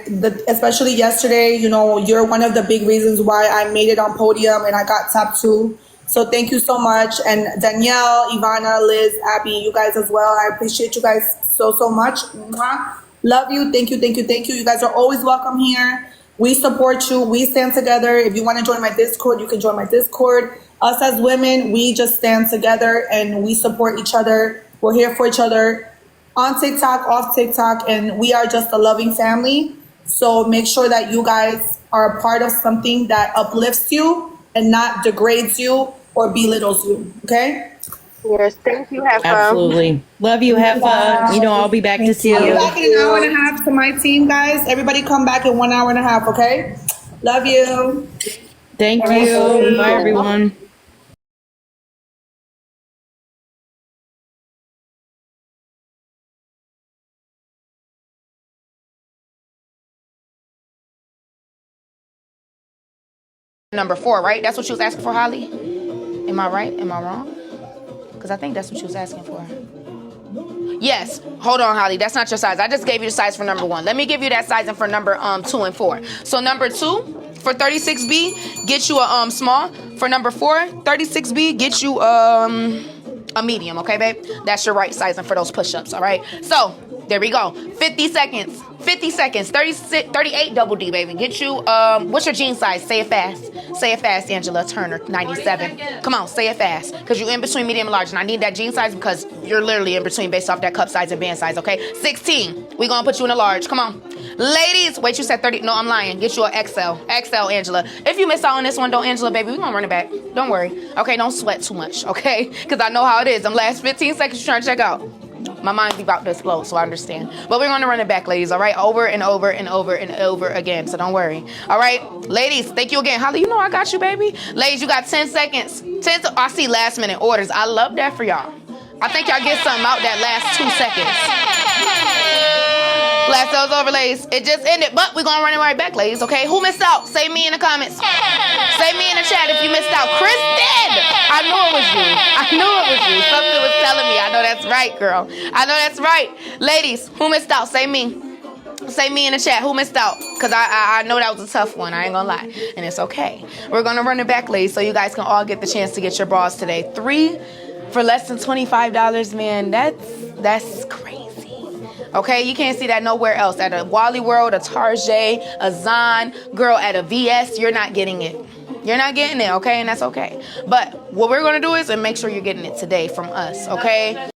A: especially yesterday, you're one of the big reasons why I made it on podium and I got top 2. So thank you so much. And Danielle, Ivana, Liz, Abby, you guys as well. I appreciate you guys so much. Mwah. Love you. Thank you. Thank you. Thank you. You guys are always welcome here. We support you. We stand together. If you want to join my Discord, you can join my Discord. Us as women, we just stand together and we support each other. We're here for each other on TikTok, off TikTok, and we are just a loving family. So make sure that you guys are a part of something that uplifts you and not degrades you or belittles you. Okay?
D: Yes, thank you, Hefa.
F: Absolutely. Love you, Hefa. I'll be back to see
A: I'll be
F: you.
A: back in an hour and a half to my team, guys. Everybody come back in 1 hour and a half, okay? Love you.
F: Thank you. Bye, everyone.
G: Number 4, right? That's what she was asking for, Holly? Am I right? Am I wrong? Because I think that's what she was asking for. Yes. Hold on, Holly. That's not your size. I just gave you the size for number 1. Let me give you that sizing for number 2 and 4. So number 2 for 36B, get you a small. For number 4, 36B, get you A medium, okay, babe? That's your right sizing for those push-ups, all right? So, there we go. 50 seconds. 50 seconds. 38 double D, baby. Get you, what's your jean size? Say it fast. Say it fast, Angela Turner, 97. Come on, say it fast. Because you're in between medium and large. And I need that jean size because you're literally in between based off that cup size and band size, okay? 16. We're going to put you in a large. Come on. Ladies, wait, you said 30. No, I'm lying. Get you an XL. XL, Angela. If you miss out on this one, don't, Angela, baby. We're going to run it back. Don't worry. Okay, don't sweat too much, okay? Because I know how it is. Them last 15 seconds you're trying to check out. My mind be about to explode, so I understand. But we're going to run it back, ladies, all right? Over and over and over and over again, so don't worry. All right? Ladies, thank you again. Holly, you know I got you, baby. Ladies, you got 10 seconds. I see last-minute orders. I love that for y'all. I think y'all get something out that last 2 seconds. Last sales over, ladies. It just ended, but we're going to run it right back, ladies, okay? Who missed out? Say me in the comments. Say me in the chat if you missed out. Kristen! I knew it was you. I knew it was you. Something was telling me. I know that's right, girl. I know that's right. Ladies, who missed out? Say me. Say me in the chat. Who missed out? Because I know that was a tough one. I ain't going to lie. And it's okay. We're going to run it back, ladies, so you guys can all get the chance to get your bras today. 3 for less than $25, man. That's crazy. Okay, you can't see that nowhere else. At a Wally World, a Tarjay, a Zon, girl, at a VS, you're not getting it. You're not getting it, okay? And that's okay. But what we're going to do is make sure you're getting it today from us, okay?